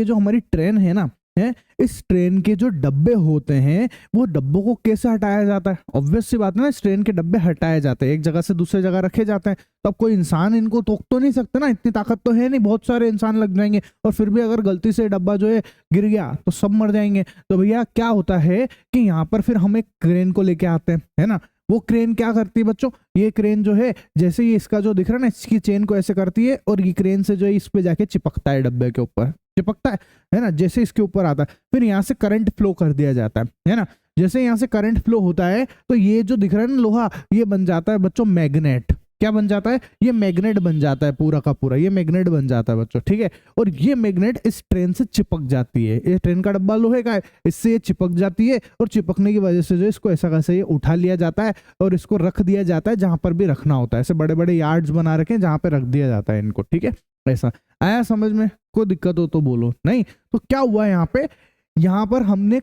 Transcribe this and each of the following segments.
ये जो हमारी ट्रेन है ना, है, इस ट्रेन के जो डब्बे होते हैं वो डब्बों को कैसे हटाया जाता है? ऑब्वियस सी बात है ना, इस ट्रेन के डब्बे हटाए जाते हैं, एक जगह से दूसरे जगह रखे जाते हैं। तो अब कोई इंसान इनको तोड़ तो नहीं सकते ना, इतनी ताकत तो है नहीं, बहुत सारे इंसान लग जाएंगे। और फिर भी अगर गलती से डब्बा जो है गिर गया तो सब मर जाएंगे। तो भैया क्या होता है कि यहाँ पर फिर हम एक क्रेन को लेके आते हैं, है ना। वो क्रेन क्या करती है बच्चों, ये क्रेन जो है जैसे ही इसका जो दिख रहा है ना, इसकी चेन को ऐसे करती है और ये क्रेन से जो है इस पे जाके चिपकता है, डब्बे के ऊपर चिपकता है ना। जैसे इसके ऊपर आता है फिर यहाँ से करंट फ्लो कर दिया जाता है ना। जैसे यहाँ से करंट फ्लो होता है तो ये जो दिख रहा है ना लोहा, ये बन जाता है बच्चों मैग्नेट। क्या बन जाता है? ये मैग्नेट बन जाता है, पूरा का पूरा ये मैग्नेट बन जाता है बच्चों, ठीक है। और ये मैग्नेट इस ट्रेन से चिपक जाती है, ये ट्रेन का डब्बा लोहे का है, इससे ये चिपक जाती है और चिपकने की वजह से जो इसको ऐसा कैसे ये उठा लिया जाता है और इसको रख दिया जाता है जहां पर भी रखना होता है। ऐसे बड़े बड़े यार्ड्स बना रखे हैं जहां पर रख दिया जाता है इनको, ठीक है। ऐसा आया समझ में? कोई दिक्कत हो तो बोलो। नहीं तो क्या हुआ यहाँ पे, यहाँ पर हमने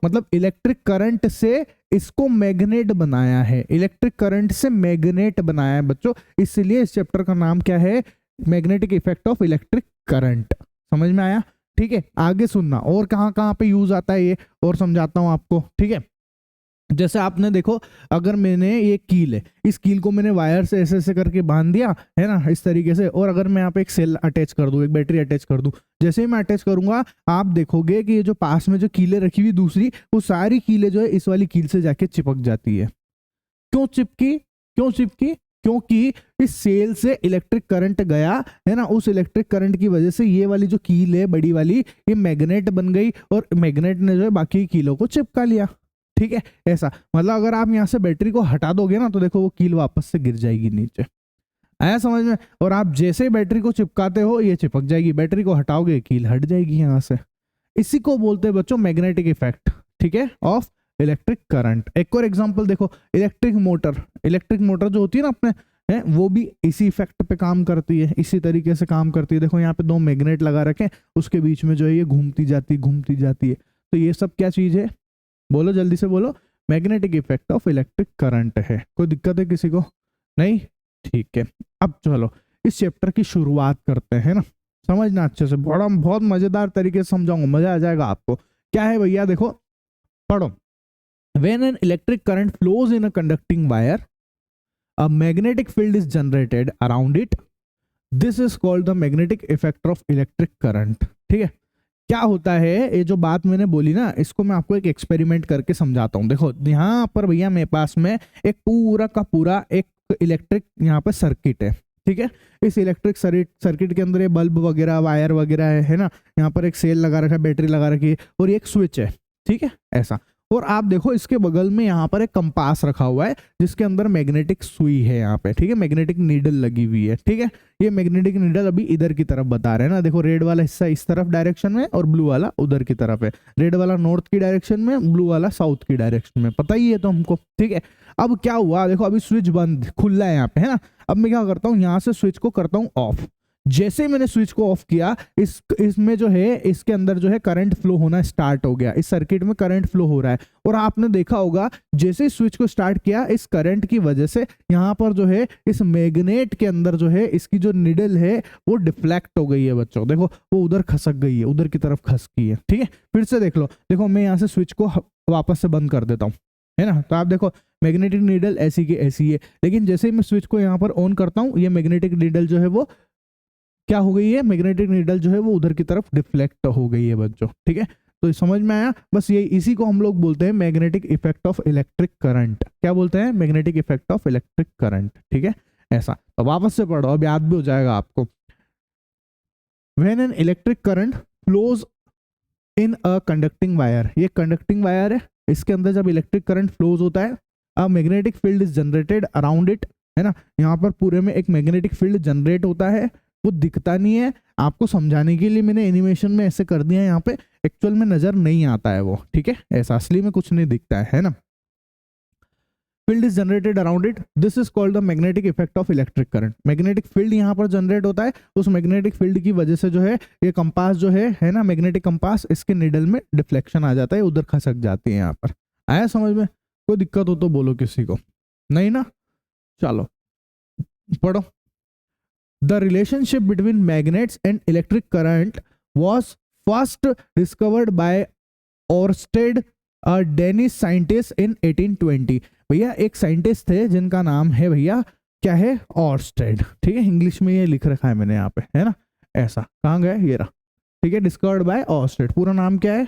मतलब इलेक्ट्रिक करंट से इसको मैग्नेट बनाया है, इलेक्ट्रिक करंट से मैग्नेट बनाया है बच्चों। इसलिए इस चैप्टर का नाम क्या है? Magnetic effect of electric current. समझ में आया? ठीक है, आगे सुनना और कहाँ कहाँ पे यूज आता है ये और समझाता हूं आपको, ठीक है। जैसे आपने देखो, अगर मैंने ये कील है, इस कील को मैंने वायर से ऐसे ऐसे करके बांध दिया है ना, इस तरीके से। और अगर मैं यहाँ पे एक सेल अटैच कर दूं, एक बैटरी अटैच कर दूं, जैसे ही मैं अटैच करूंगा आप देखोगे कि ये जो पास में जो कीलें रखी हुई दूसरी, वो सारी कीलें जो है इस वाली कील से जाके चिपक जाती है। क्यों चिपकी? क्यों चिपकी? क्योंकि इस सेल से इलेक्ट्रिक करंट गया है ना, उस इलेक्ट्रिक करंट की वजह से ये वाली जो कील है बड़ी वाली, ये मैग्नेट बन गई और मैग्नेट ने जो है बाकी कीलों को चिपका लिया, ठीक है। ऐसा मतलब अगर आप यहाँ से बैटरी को हटा दोगे ना तो देखो वो कील वापस से गिर जाएगी नीचे। आया समझ में? और आप जैसे बैटरी को चिपकाते हो ये चिपक जाएगी, बैटरी को हटाओगे कील हट जाएगी यहाँ से। इसी को बोलते हैं बच्चों मैग्नेटिक इफेक्ट, ठीक है, ऑफ इलेक्ट्रिक करंट। एक और एग्जांपल देखो, इलेक्ट्रिक मोटर। इलेक्ट्रिक मोटर जो होती है ना अपने है, वो भी इसी इफेक्ट पे काम करती है, इसी तरीके से काम करती है। देखो यहाँ पे दो मैग्नेट लगा रखे हैं, उसके बीच में जो है ये घूमती जाती है। तो ये सब क्या चीज है? बोलो जल्दी से बोलो। Magnetic effect of electric current है। कोई दिक्कत है किसी को? नहीं? ठीक है, अब चलो इस चैप्टर की शुरुआत करते हैं ना। समझना अच्छे से, बहुत मजेदार तरीके से समझाऊंगा, मजा आ जाएगा आपको। क्या है भैया? देखो पढ़ो। When an electric current flows in a conducting wire, a magnetic field is generated around it. This is called the magnetic effect of electric current. ठीक है, क्या होता है ये जो बात मैंने बोली ना, इसको मैं आपको एक एक्सपेरिमेंट करके समझाता हूँ। देखो यहाँ पर भैया मेरे पास में एक पूरा का पूरा एक इलेक्ट्रिक यहाँ पर सर्किट है, ठीक है। इस इलेक्ट्रिक सर्किट के अंदर ये बल्ब वगैरह वायर वगैरह है ना, यहाँ पर एक सेल लगा रखा है, बैटरी लगा रखी है और एक स्विच है, ठीक है ऐसा। और आप देखो इसके बगल में यहाँ पर एक कंपास रखा हुआ है जिसके अंदर मैग्नेटिक सुई है यहाँ पे, ठीक है, मैग्नेटिक नीडल लगी हुई है, ठीक है। ये मैग्नेटिक नीडल अभी इधर की तरफ बता रहे हैं ना, देखो रेड वाला हिस्सा इस तरफ डायरेक्शन में और ब्लू वाला उधर की तरफ है। रेड वाला नॉर्थ की डायरेक्शन में, ब्लू वाला साउथ की डायरेक्शन में, पता ही है तो हमको, ठीक है। अब क्या हुआ देखो, अभी स्विच बंद खुला है यहाँ पे, है ना। अब मैं क्या करता हूँ, यहाँ से स्विच को करता हूँ ऑफ। जैसे मैंने स्विच को ऑफ किया, इसमें जो है इसके अंदर जो है करंट फ्लो होना स्टार्ट हो गया, इस सर्किट में करंट फ्लो हो रहा है। और आपने देखा होगा जैसे स्विच को स्टार्ट किया, इस करंट की वजह से यहाँ पर जो है इस मैग्नेट के अंदर जो है इसकी जो निडल है वो डिफ्लेक्ट हो गई है बच्चों। देखो वो उधर खसक गई है, उधर की तरफ खसकी है, ठीक है। फिर से देख लो, देखो मैं यहाँ से स्विच को वापस से बंद कर देता हूँ, है ना। तो आप देखो मैग्नेटिक नीडल ऐसी की ऐसी है, लेकिन जैसे ही मैं स्विच को यहाँ पर ऑन करता हूँ, ये मैग्नेटिक नीडल जो है वो क्या हो गई है, मैग्नेटिक नीडल जो है वो उधर की तरफ डिफ्लेक्ट हो गई है बच्चों, ठीक है। तो समझ में आया? बस ये इसी को हम लोग बोलते हैं magnetic effect of electric current. क्या बोलते हैं? Magnetic effect of electric current, ठीक है ऐसा। तो वापस से पढ़ो, अब याद भी हो जाएगा आपको। When an electric current flows in a conducting wire, ये कंडक्टिंग वायर है, इसके अंदर जब इलेक्ट्रिक करंट फ्लोज होता है, अ magnetic field is generated around it, है ना। यहाँ पर पूरे में एक मैग्नेटिक फील्ड जनरेट होता है, वो दिखता नहीं है, आपको समझाने के लिए मैंने एनिमेशन में ऐसे कर दिया है, यहाँ पे एक्चुअल में नजर नहीं आता है वो, ठीक है ऐसा, असली में कुछ नहीं दिखता है ना। Field is generated around it, this is called the magnetic effect of electric current. Magnetic field यहाँ पर जनरेट होता है, उस मैग्नेटिक फील्ड की वजह से जो है ये कंपास जो है ना, मैग्नेटिक कंपास, इसके निडल में डिफ्लेक्शन आ जाता है, उधर खसक जाती है यहाँ पर। आया समझ में? कोई दिक्कत हो तो बोलो किसी को, नहीं ना। चलो पढ़ो। The relationship between magnets and electric current was first discovered by Oersted, a Danish scientist in 1820। भैया एक साइंटिस्ट थे जिनका नाम है भैया क्या है, ऑर्स्टेड, ठीक है, इंग्लिश में ये लिख रखा है मैंने यहाँ पे, है ना, ऐसा, कहाँ गया ये रहा, ठीक है, डिस्कवर्ड बाय ऑर्स्टेड, पूरा नाम क्या है,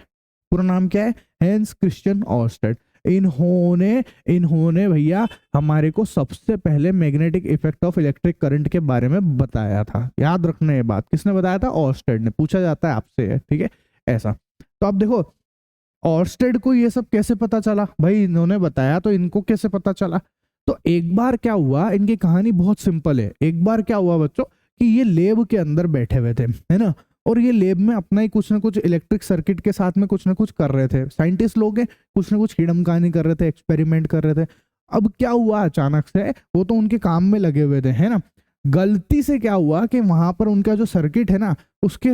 पूरा नाम क्या है, हैंस क्रिश्चियन ऑर्स्टेड। इन्होंने भैया हमारे को सबसे पहले magnetic effect of electric current के बारे में बताया था, याद रखना ये बात, किसने बताया था, ऑर्स्टेड ने, पूछा जाता है आपसे, ठीक है, ऐसा। तो अब देखो ऑर्स्टेड को ये सब कैसे पता चला, भाई इन्होंने बताया तो इनको कैसे पता चला। तो एक बार क्या हुआ, इनकी कहानी बहुत सिंपल है। एक बार क्या हुआ बच्चों कि ये लैब के अंदर बैठे हुए थे, है ना, और ये लैब में अपना ही कुछ ना कुछ इलेक्ट्रिक सर्किट के साथ में कुछ ना कुछ कर रहे थे, साइंटिस्ट लोग हैं, कुछ ना कुछ हिडम कहानी कर रहे थे, एक्सपेरिमेंट कर रहे थे। अब क्या हुआ अचानक से, वो तो उनके काम में लगे हुए थे, है ना, गलती से क्या हुआ कि वहां पर उनका जो सर्किट है ना, उसके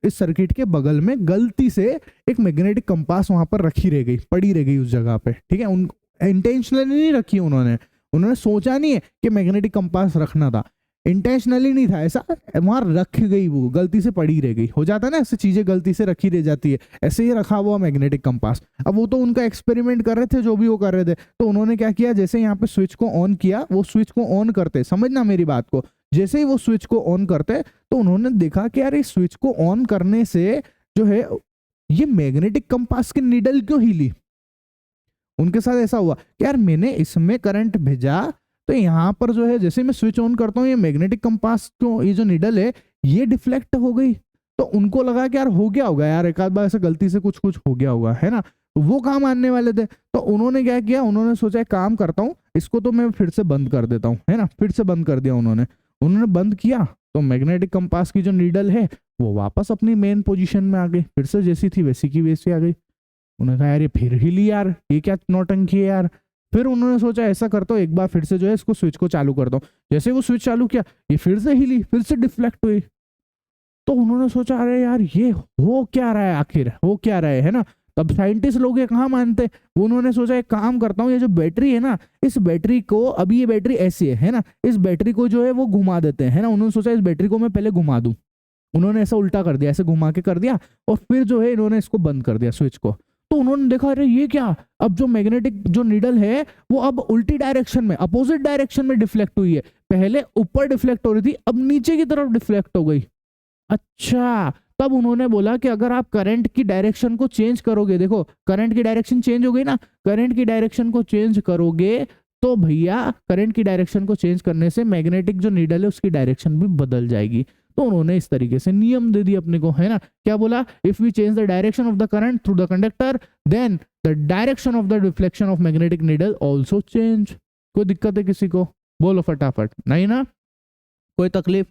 इस सर्किट के बगल में गलती से एक मैग्नेटिक कंपास वहां पर रखी रह गई, पड़ी रह गई उस जगह पे, ठीक है, उन इंटेंशनली नहीं रखी उन्होंने सोचा नहीं है कि मैग्नेटिक कंपास रखना था, इंटेंशनली नहीं था ऐसा, वहां रख गई, वो गलती से पड़ी रह गई, हो जाता है ना ऐसे चीजें गलती से रखी रह जाती है, ऐसे ही रखा हुआ मैग्नेटिक कंपास। अब वो तो उनका एक्सपेरिमेंट कर रहे थे, जो भी वो कर रहे थे, तो उन्होंने क्या किया, जैसे यहाँ पे स्विच को ऑन किया, वो स्विच को ऑन करते, समझना मेरी बात को, जैसे ही वो स्विच को ऑन करते तो उन्होंने देखा कि यार इस स्विच को ऑन करने से जो है ये मैग्नेटिक कंपास की नीडल क्यों हिली। उनके साथ ऐसा हुआ कि यार मैंने इसमें करंट भेजा तो यहाँ पर जो है जैसे मैं स्विच ऑन करता हूँ ये मैग्नेटिक कंपास को, ये जो नीडल है ये डिफ्लेक्ट हो गई। तो उनको लगा कि यार हो गया होगा यार, एक आध बार ऐसे गलती से कुछ कुछ हो गया होगा, है ना, वो काम आने वाले थे। तो उन्होंने क्या किया, उन्होंने सोचा काम करता हूँ इसको तो मैं फिर से बंद कर देता हूँ, है ना, फिर से बंद कर दिया उन्होंने बंद किया तो मैग्नेटिक कंपास की जो नीडल है वो वापस अपनी मेन पोजीशन में आ गई, फिर से जैसी थी वैसी की वैसी आ गई। उन्होंने कहा यार ये फिर हिली यार, ये क्या नौटंकी है यार। फिर उन्होंने सोचा ऐसा करता हूँ एक बार फिर से जो है इसको स्विच को चालू करता हूँ, जैसे वो स्विच चालू किया ये फिर से हिली, फिर से डिफ्लेक्ट हुई। तो उन्होंने सोचा अरे यार ये हो क्या रहा है, आखिर हो क्या रहा है ना। तब साइंटिस्ट लोग ये कहाँ मानते, उन्होंने सोचा एक काम करता हूँ, ये जो बैटरी है ना, इस बैटरी को, अभी ये बैटरी ऐसी है ना, इस बैटरी को जो है वो घुमा देते हैं, है ना। उन्होंने सोचा इस बैटरी को मैं पहले घुमा दूं, उन्होंने ऐसा उल्टा कर दिया, ऐसे घुमा के कर दिया और फिर जो है इन्होंने इसको बंद कर दिया स्विच को। तो उन्होंने देखा अरे ये क्या, अब जो मैग्नेटिक जो नीडल है वो अब उल्टी डायरेक्शन में, अपोजिट डायरेक्शन में डिफ्लेक्ट हुई है। पहले ऊपर डिफ्लेक्ट हो रही थी, अब नीचे की तरफ डिफ्लेक्ट हो गई। अच्छा, तब उन्होंने बोला कि अगर आप करंट की डायरेक्शन को चेंज करोगे, देखो करंट की डायरेक्शन चेंज हो गई ना, करंट की डायरेक्शन को चेंज करोगे तो भैया करंट की डायरेक्शन को चेंज करने से मैग्नेटिक जो नीडल है उसकी डायरेक्शन भी बदल जाएगी। तो उन्होंने इस तरीके से नियम दे दिया अपने को, है ना। क्या बोला, if we change the direction of the current through the conductor then the direction of the deflection of magnetic needle also change. कोई दिक्कत है किसी को, बोलो फटाफट, नहीं ना, कोई तकलीफ,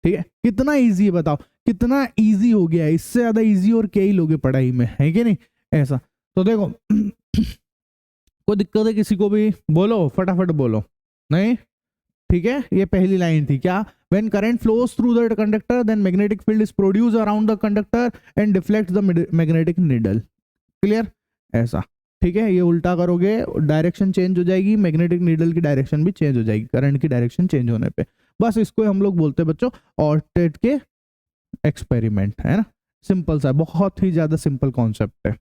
ठीक है। कितना इजी है बताओ, कितना इजी हो गया है, इससे ज्यादा इजी और क्या ही लोगे पढ़ाई में, है कि नहीं ऐसा। तो देखो कोई दिक्कत है किसी को भी, बोलो फटाफट बोलो, नहीं, ठीक है। ये पहली लाइन थी क्या, when current flows through the conductor then magnetic field is produced around the conductor and deflects the magnetic needle, clear ऐसा, ठीक है। ये उल्टा करोगे डायरेक्शन चेंज हो जाएगी, मैग्नेटिक नीडल की डायरेक्शन भी चेंज हो जाएगी करंट की डायरेक्शन चेंज होने पे। बस इसको हम लोग बोलते हैं बच्चों ऑर्टेड के एक्सपेरिमेंट, है ना। सिंपल सा, बहुत ही ज्यादा सिंपल कॉन्सेप्ट है।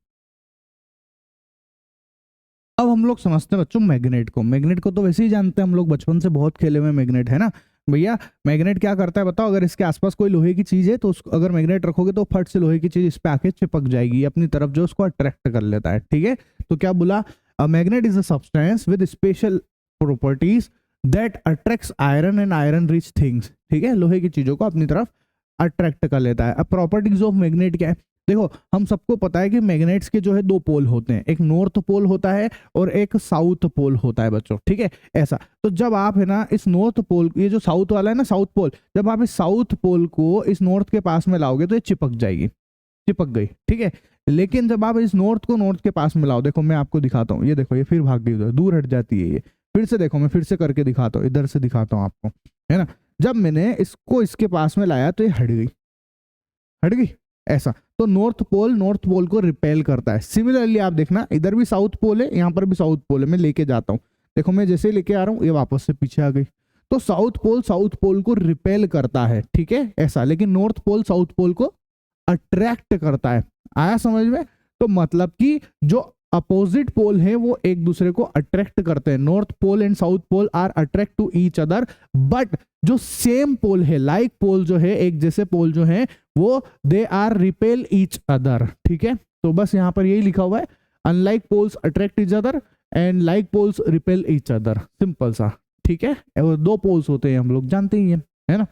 अब हम लोग समझते हैं बच्चों मैग्नेट को। मैग्नेट को तो वैसे ही जानते हैं हम लोग, बचपन से बहुत खेले हुए मैग्नेट, है ना भैया। मैग्नेट क्या करता है बताओ, अगर इसके आसपास कोई लोहे की चीज है तो उसको अगर मैग्नेट रखोगे तो फट से लोहे की चीज इस पे आके चिपक जाएगी, अपनी तरफ जो उसको अट्रैक्ट कर लेता है, ठीक है। तो क्या बोला, a magnet is a substance with special properties that attracts iron and iron rich things, ठीक है। लोहे की चीजों को अपनी तरफ अट्रैक्ट कर लेता है। अब प्रॉपर्टीज ऑफ मैग्नेट क्या है, देखो हम सबको पता है कि मैग्नेट्स के जो है दो पोल होते हैं, एक नॉर्थ पोल होता है और एक साउथ पोल होता है बच्चों, ठीक है ऐसा। तो जब आप है ना इस नॉर्थ पोल, ये जो साउथ वाला है ना साउथ पोल, जब आप इस साउथ पोल को इस नॉर्थ के पास में लाओगे तो ये चिपक जाएगी, चिपक गई, ठीक है। लेकिन जब आप इस नॉर्थ को नॉर्थ के पास में लाओ, देखो मैं आपको दिखाता हूँ, ये देखो ये फिर भाग गई उधर, दूर हट जाती है ये, फिर से देखो मैं फिर से करके दिखाता हूँ, इधर से दिखाता हूँ आपको, है ना। जब मैंने इसको इसके पास में लाया तो ये हट गई, हट गई ऐसा। तो नॉर्थ पोल को रिपेल करता है। सिमिलरली आप देखना इधर भी साउथ पोल है, यहाँ पर भी साउथ पोल है, मैं लेके जाता हूँ, देखो मैं जैसे लेके आ रहा हूँ ये वापस से पीछे आ गई। तो साउथ पोल को रिपेल करता है, ठीक है ऐसा, लेकिन नॉर्थ पोल साउथ पोल को अट्रैक्ट करता है। आया समझ में? तो मतलब कि जो अपोजिट पोल है वो एक दूसरे को अट्रैक्ट करते हैं। North pole and south pole are attract to each other, but जो सेम पोल है, लाइक पोल जो है, एक जैसे पोल जो है, वो they are repel each other. ठीक है, तो बस यहाँ पर यही लिखा हुआ है, unlike poles attract each other and like poles repel each other, simple सा। ठीक है, वो दो पोल्स होते हैं, हम लोग जानते ही हैं, है ना।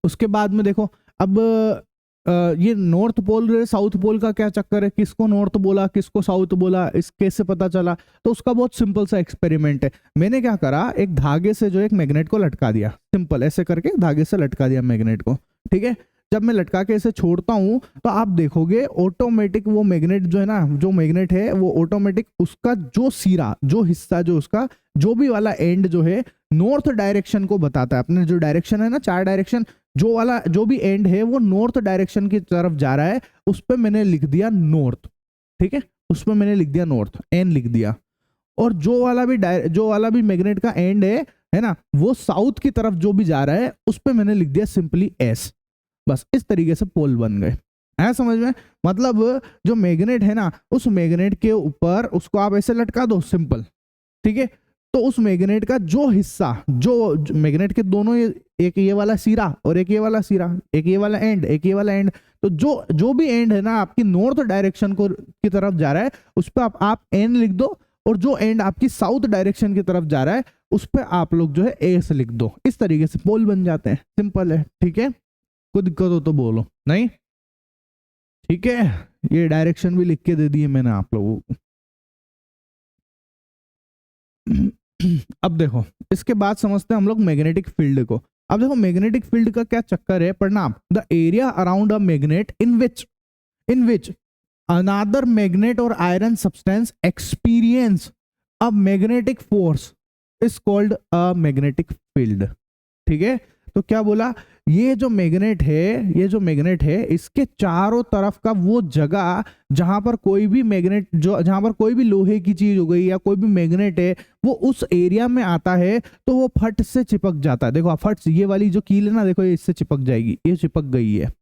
उसके बाद में देखो, अब ये नॉर्थ पोल साउथ पोल का क्या चक्कर है, किसको नॉर्थ बोला किसको साउथ बोला, इस कैसे पता चला? तो उसका बहुत सिंपल सा एक्सपेरिमेंट है। मैंने क्या करा, एक धागे से जो एक मैग्नेट को लटका दिया, सिंपल ऐसे करके धागे से लटका दिया मैग्नेट को। ठीक है, जब मैं लटका के इसे छोड़ता हूं तो आप देखोगे ऑटोमेटिक वो मैग्नेट जो है ना, जो मैग्नेट है वो ऑटोमेटिक उसका जो सिरा, जो हिस्सा, जो उसका जो भी वाला एंड जो है नॉर्थ डायरेक्शन को बताता है। अपने जो डायरेक्शन है ना, 4 डायरेक्शन, जो वाला जो भी एंड है वो नॉर्थ डायरेक्शन की तरफ जा रहा है, उस पर मैंने लिख दिया नॉर्थ। ठीक है, उस पर मैंने लिख दिया नॉर्थ, एन लिख दिया। और जो वाला भी मैग्नेट का एंड है ना, वो साउथ की तरफ जो भी जा रहा है उस पर मैंने लिख दिया सिंपली एस। बस इस तरीके से पोल बन गए। है समझ में? मतलब जो मैग्नेट है ना, उस मैग्नेट के ऊपर उसको आप ऐसे लटका दो, सिंपल। ठीक है, तो उस मैग्नेट का जो हिस्सा, जो मैग्नेट के दोनों, एक ये वाला सिरा और एक ये वाला सिरा, एक ये वाला एंड एक ये वाला एंड, तो जो भी एंड है ना आपकी नॉर्थ डायरेक्शन को की तरफ जा रहा है, उस पर आप एन लिख दो, और जो एंड आपकी साउथ डायरेक्शन की तरफ जा रहा है उस पर आप लोग जो है एस लिख दो। इस तरीके से पोल बन जाते हैं, सिंपल है। ठीक है, कोई दिक्कत हो तो बोलो, नहीं? ठीक है, ये डायरेक्शन भी लिख के दे दिए मैंने आप लोगों को। अब देखो, इसके बाद समझते हैं हम लोग मैग्नेटिक फील्ड को। अब देखो, मैग्नेटिक फील्ड का क्या चक्कर है, परिणाम, the area around a magnet in which another magnet और iron substance experience a magnetic force is called a magnetic field. ठीक है, तो क्या बोला, ये जो मैग्नेट है इसके चारों तरफ का वो जगह जहां पर कोई भी मैग्नेट, जहां पर कोई भी लोहे की चीज हो गई या कोई भी मैग्नेट है, वो उस एरिया में आता है तो वो फट से चिपक जाता है। देखो फट, ये वाली जो कील है ना, देखो ये इससे चिपक जाएगी, ये चिपक गई है।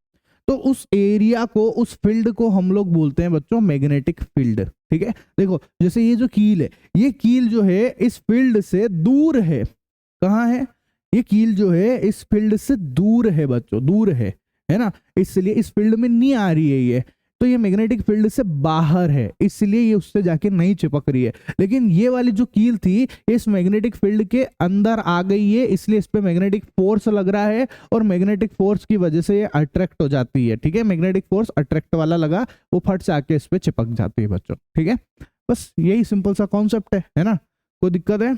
तो उस एरिया को, उस फील्ड को हम लोग बोलते हैं बच्चों मैग्नेटिक फील्ड। ठीक है, देखो जैसे ये जो कील है, ये कील जो है इस फील्ड से दूर है। कहाँ है? ये कील जो है इस फील्ड से दूर है बच्चों, दूर है ना, इसलिए इस फील्ड में नहीं आ रही है ये, तो ये मैग्नेटिक फील्ड से बाहर है, इसलिए ये उससे जाके नहीं चिपक रही है। लेकिन ये वाली जो कील थी इस मैग्नेटिक फील्ड के अंदर आ गई है, इसलिए इस पे मैग्नेटिक फोर्स लग रहा है, और मैग्नेटिक फोर्स की वजह से ये अट्रैक्ट हो जाती है। ठीक है, मैग्नेटिक फोर्स अट्रैक्ट वाला लगा, वो फट से आके इस पे चिपक जाती है बच्चों। ठीक है, बस यही सिंपल सा कॉन्सेप्ट है ना, कोई दिक्कत है?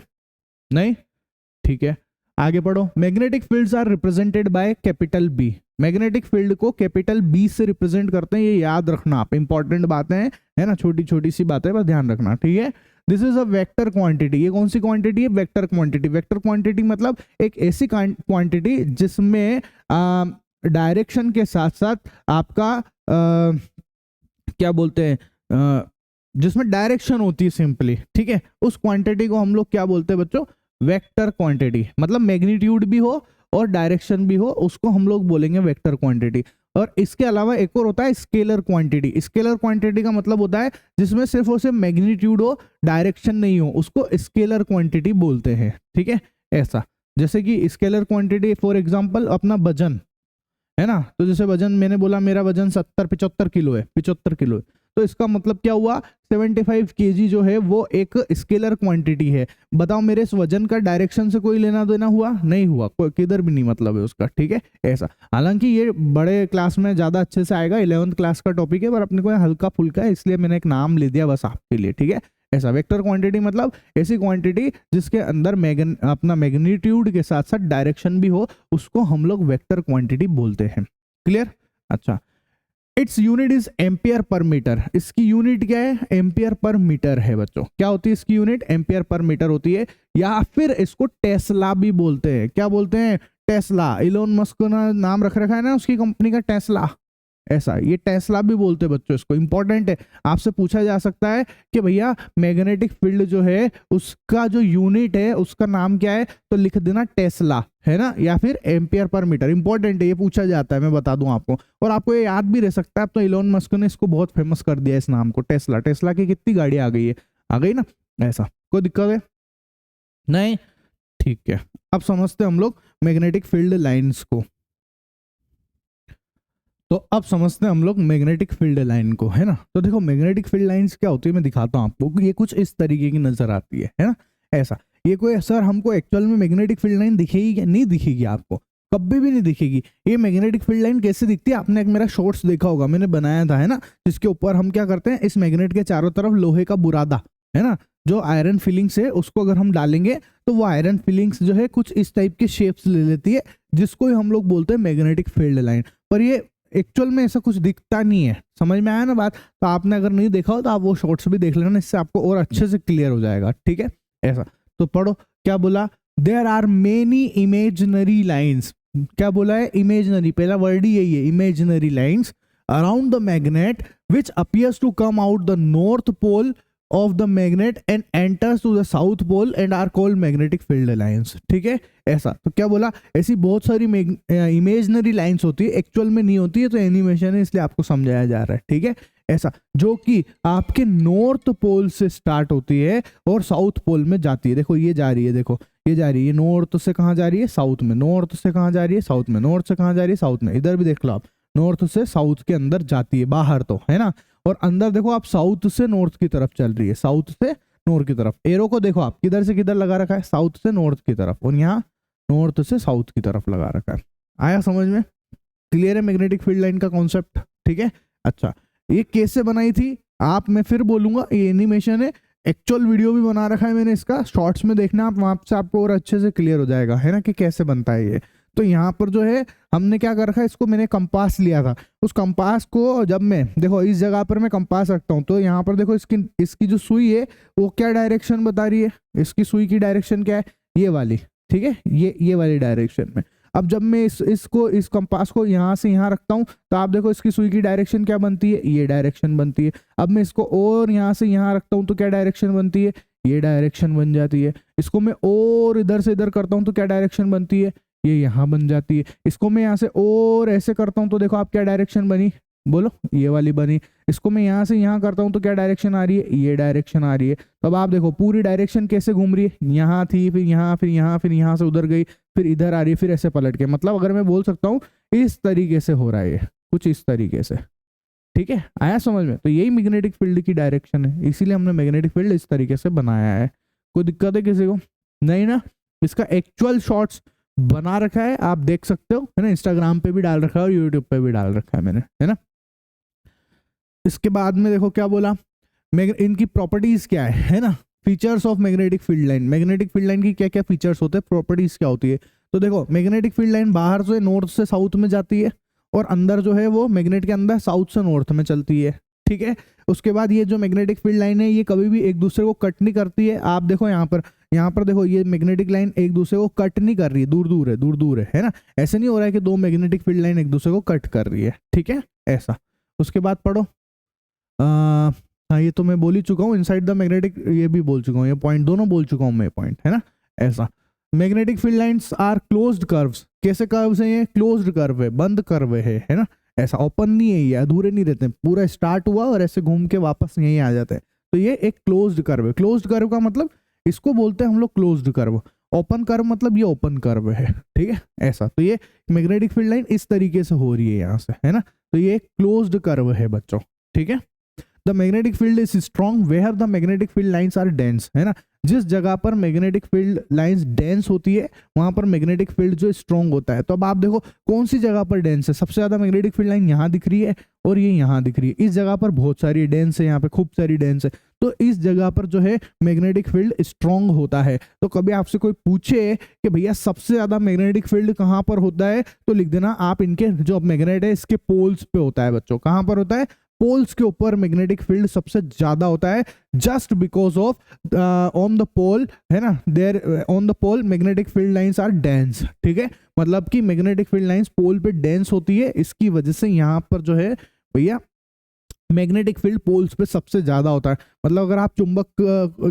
नहीं? ठीक है, आगे पढ़ो। Magnetic fields are represented by capital B. Magnetic field को कैपिटल बी से रिप्रेजेंट करते हैं, ये याद रखना आप, इंपॉर्टेंट बातें हैं, है ना, छोटी छोटी सी बातें, बस ध्यान रखना। ठीक है, this is a vector quantity. ये कौन सी क्वांटिटी है? Vector quantity. वेक्टर क्वांटिटी मतलब एक ऐसी क्वांटिटी जिसमें डायरेक्शन के साथ साथ आपका क्या बोलते हैं, जिसमें डायरेक्शन होती है सिंपली। ठीक है, उस क्वांटिटी को हम लोग क्या बोलते हैं बच्चों? Vector quantity. मतलब मैग्नीट्यूड भी हो और डायरेक्शन भी हो, उसको हम लोग बोलेंगे वेक्टर क्वांटिटी। और इसके अलावा एक और होता है स्केलर क्वांटिटी। स्केलर क्वांटिटी का मतलब होता है जिसमें सिर्फ और सिर्फ मैग्नीट्यूड हो, डायरेक्शन नहीं हो, उसको स्केलर क्वांटिटी बोलते हैं। ठीक है, ऐसा जैसे कि स्केलर क्वांटिटी फॉर एग्जांपल अपना वजन है ना, तो जैसे वजन मैंने बोला मेरा वजन 75 किलो है, 75 किलो है, तो इसका मतलब क्या हुआ, 75 kg जो है वो एक स्केलर क्वांटिटी है। बताओ मेरे इस वजन का डायरेक्शन से कोई लेना देना हुआ? नहीं हुआ, कोई किधर भी नहीं मतलब है उसका। ठीक है, ऐसा। हालांकि ये बड़े क्लास में ज्यादा अच्छे से आएगा, 11th क्लास का टॉपिक है, पर अपने को हल्का फुल्का है, इसलिए मैंने एक नाम ले दिया बस आपके लिए। ठीक है, ऐसा। वेक्टर क्वांटिटी मतलब ऐसी क्वांटिटी जिसके अंदर अपना मैग्नीट्यूड के साथ साथ डायरेक्शन भी हो, उसको हम लोग वेक्टर क्वांटिटी बोलते हैं। क्लियर? अच्छा, its unit is ampere per metre. इसकी यूनिट क्या है? एम्पियर पर मीटर है बच्चों। क्या होती है इसकी यूनिट? एम्पियर पर मीटर होती है, या फिर इसको टेस्ला भी बोलते हैं। क्या बोलते हैं? टेस्ला। इलोन मस्क ने नाम रख रखा है ना उसकी कंपनी का, टेस्ला। ऐसा, ये टेस्ला भी बोलते हैं बच्चों, इसको इंपॉर्टेंट है, आपसे पूछा जा सकता है कि भैया मैग्नेटिक फील्ड जो है उसका जो यूनिट है उसका नाम क्या है, तो लिख देना टेस्ला, है ना, या फिर एम्पियर पर मीटर। इंपॉर्टेंट है, ये पूछा जाता है, मैं बता दूं आपको, और आपको ये याद भी रह सकता है। अब तो इलोन मस्क ने इसको बहुत फेमस कर दिया इस नाम को, टेस्ला। टेस्ला की कितनी गाड़ी आ गई है, आ गई ना, ऐसा कोई दिक्कत है नहीं, ठीक है। अब समझते हम लोग मैग्नेटिक फील्ड लाइंस को, तो अब समझते हैं हम लोग मैग्नेटिक फील्ड लाइन को, है ना। तो देखो मैग्नेटिक फील्ड लाइंस क्या होती है, मैं दिखाता हूँ आपको। ये कुछ इस तरीके की नजर आती है ना, ऐसा। ये कोई सर हमको एक्चुअल में मैग्नेटिक फील्ड लाइन दिखेगी क्या, नहीं दिखेगी आपको, कभी भी नहीं दिखेगी। ये मैग्नेटिक फील्ड लाइन कैसे दिखती है, आपने एक मेरा शॉर्ट्स देखा होगा, मैंने बनाया था, है ना, जिसके ऊपर हम क्या करते हैं, इस मैग्नेट के चारों तरफ लोहे का बुरादा, है ना, जो आयरन फिलिंग्स है उसको अगर हम डालेंगे तो वो आयरन फिलिंग्स जो है कुछ इस टाइप के शेप्स ले लेती है, जिसको हम लोग बोलते हैं मैग्नेटिक फील्ड लाइन। पर ये एक्चुअल में ऐसा कुछ दिखता नहीं है, समझ में आया ना बात। तो आपने अगर नहीं देखा हो तो आप वो शॉर्ट्स भी देख लेना, इससे आपको और अच्छे से क्लियर हो जाएगा, ठीक है, ऐसा। तो पढ़ो क्या बोला, there are many imaginary lines, क्या बोला है, इमेजिनरी, पहला वर्ड ही यही है, imaginary lines around the magnet which appears to come out the north pole of the magnet and enters to the south pole and are called magnetic field lines, ठीक है, ऐसा। तो क्या बोला, ऐसी बहुत सारी इमेजनरी लाइंस होती है, एक्चुअल में नहीं होती है, तो एनिमेशन है इसलिए आपको समझाया जा रहा है, ठीक है, ऐसा, जो कि आपके नॉर्थ पोल से स्टार्ट होती है और साउथ पोल में जाती है। देखो ये जा रही है, देखो ये जा रही है, नॉर्थ से कहाँ जा रही है, साउथ में, नॉर्थ से कहाँ जा रही है, साउथ में, नॉर्थ से कहाँ जा रही है, साउथ में। इधर भी देख लो आप, नॉर्थ से साउथ के अंदर जाती है, बाहर तो, है ना, और अंदर देखो आप साउथ से नॉर्थ की तरफ चल रही है, साउथ से नॉर्थ की तरफ। एरो को देखो आप किधर से किधर लगा रखा है, साउथ से नॉर्थ की तरफ, और यहाँ नॉर्थ से साउथ की तरफ लगा रखा है। आया समझ में, क्लियर है मैग्नेटिक फील्ड लाइन का कॉन्सेप्ट, ठीक है। अच्छा, ये कैसे बनाई थी आप, मैं फिर बोलूंगा, ये एनिमेशन है, एक्चुअल वीडियो भी बना रखा है मैंने इसका, शॉर्ट्स में देखना आप, वहां से आपको और अच्छे से क्लियर हो जाएगा, है ना, कि कैसे बनता है ये। तो यहाँ पर जो है हमने क्या कर रखा है, इसको मैंने कंपास लिया था, उस कंपास को जब मैं देखो इस जगह पर मैं कंपास रखता हूँ, तो यहाँ पर देखो इसकी जो सुई है वो क्या डायरेक्शन बता रही है, इसकी सुई की डायरेक्शन क्या है, ये वाली, ठीक है, ये वाली डायरेक्शन में। अब जब मैं इस कंपास को यहाँ से यहाँ रखता हूँ, तो आप देखो इसकी सुई की डायरेक्शन क्या बनती है, ये डायरेक्शन बनती है। अब मैं इसको और यहाँ से यहाँ रखता हूँ तो क्या डायरेक्शन बनती है, ये डायरेक्शन बन जाती है। इसको मैं और इधर से इधर करता हूँ तो क्या डायरेक्शन बनती है, ये यहाँ बन जाती है। इसको मैं यहाँ से और ऐसे करता हूँ तो देखो आप क्या डायरेक्शन बनी, बोलो, ये वाली बनी। इसको मैं यहाँ से यहाँ करता हूँ तो क्या डायरेक्शन आ रही है, ये डायरेक्शन आ रही है। तो अब आप देखो पूरी डायरेक्शन कैसे घूम रही है, यहाँ थी, फिर यहाँ, फिर यहाँ, फिर यहाँ से उधर गई, फिर इधर आ रही है, फिर ऐसे पलट के। मतलब अगर मैं बोल सकता हूँ इस तरीके से हो रहा है, कुछ इस तरीके से, ठीक है, आया समझ में। तो यही मैग्नेटिक फील्ड की डायरेक्शन है, इसीलिए हमने मैग्नेटिक फील्ड इस तरीके से बनाया है। कोई दिक्कत है किसी को, नहीं ना। इसका एक्चुअल शॉर्ट्स बना रखा है, आप देख सकते हो, है ना, इंस्टाग्राम पे भी डाल रखा है और यूट्यूब पे भी डाल रखा है मैंने, है ना। इसके बाद में देखो क्या बोला, इनकी प्रॉपर्टीज क्या है ना, features of magnetic field line. Magnetic field line की क्या क्या फीचर्स होते हैं, प्रॉपर्टीज क्या होती है। तो देखो मैग्नेटिक फील्ड लाइन बाहर से नॉर्थ से साउथ में जाती है, और अंदर जो है वो मैग्नेट के अंदर साउथ से नॉर्थ में चलती है, ठीक है। उसके बाद ये जो मैग्नेटिक फील्ड लाइन है ये कभी भी एक दूसरे को कट नहीं करती है। आप देखो यहाँ पर देखो ये मैग्नेटिक लाइन एक दूसरे को कट नहीं कर रही है, दूर दूर है ना। ऐसे नहीं हो रहा है कि दो मैग्नेटिक फील्ड लाइन एक दूसरे को कट कर रही है, ठीक है, ऐसा। उसके बाद पढ़ो, हाँ ये तो मैं बोल ही चुका हूँ, इनसाइड द मैग्नेटिक, ये भी बोल चुका हूँ, ये पॉइंट दोनों बोल चुका हूँ मैं, पॉइंट, है ना, ऐसा। Magnetic field lines are closed curves. कैसे कर्व्स हैं ये, क्लोज्ड कर्व है, बंद कर्व है ना, ऐसा। ओपन नहीं है ये, अधूरे नहीं रहते, पूरा स्टार्ट हुआ और ऐसे घूम के वापस यहीं आ जाते हैं। तो ये एक क्लोज्ड कर्व है। क्लोज्ड कर्व का मतलब इसको बोलते हैं हम लोग क्लोज्ड कर्व। ओपन कर्व मतलब ये ओपन कर्व है, ठीक है, ऐसा। तो ये मैग्नेटिक फील्ड लाइन इस तरीके से हो रही है यहाँ से, है ना। तो ये क्लोज्ड कर्व है बच्चों, ठीक है। The magnetic field is strong where the magnetic field lines are dense, है ना। जिस जगह पर मैग्नेटिक फील्ड लाइंस डेंस होती है वहां पर मैग्नेटिक फील्ड जो स्ट्रॉन्ग होता है। तो अब आप देखो कौन सी जगह पर डेंस है, सबसे ज्यादा मैग्नेटिक फील्ड लाइन यहाँ दिख रही है और ये यहाँ दिख रही है। इस जगह पर बहुत सारी डेंस है, यहाँ पे खूब सारी डेंस है, तो इस जगह पर जो है मैग्नेटिक फील्ड स्ट्रॉन्ग होता है। तो कभी आपसे कोई पूछे कि भैया सबसे ज्यादा मैग्नेटिक फील्ड कहाँ पर होता है, तो लिख देना आप इनके जो मैग्नेट है इसके पोल्स पे होता है बच्चों। कहाँ पर होता है, पोल्स के ऊपर मैग्नेटिक फील्ड सबसे ज्यादा होता है, just because of on the pole, है ना, there on the pole magnetic field lines are dense. ठीक है, मतलब कि मैग्नेटिक फील्ड लाइंस पोल पे डेंस होती है, इसकी वजह से यहाँ पर जो है भैया मैग्नेटिक फील्ड पोल्स पे सबसे ज्यादा होता है। मतलब अगर आप चुंबक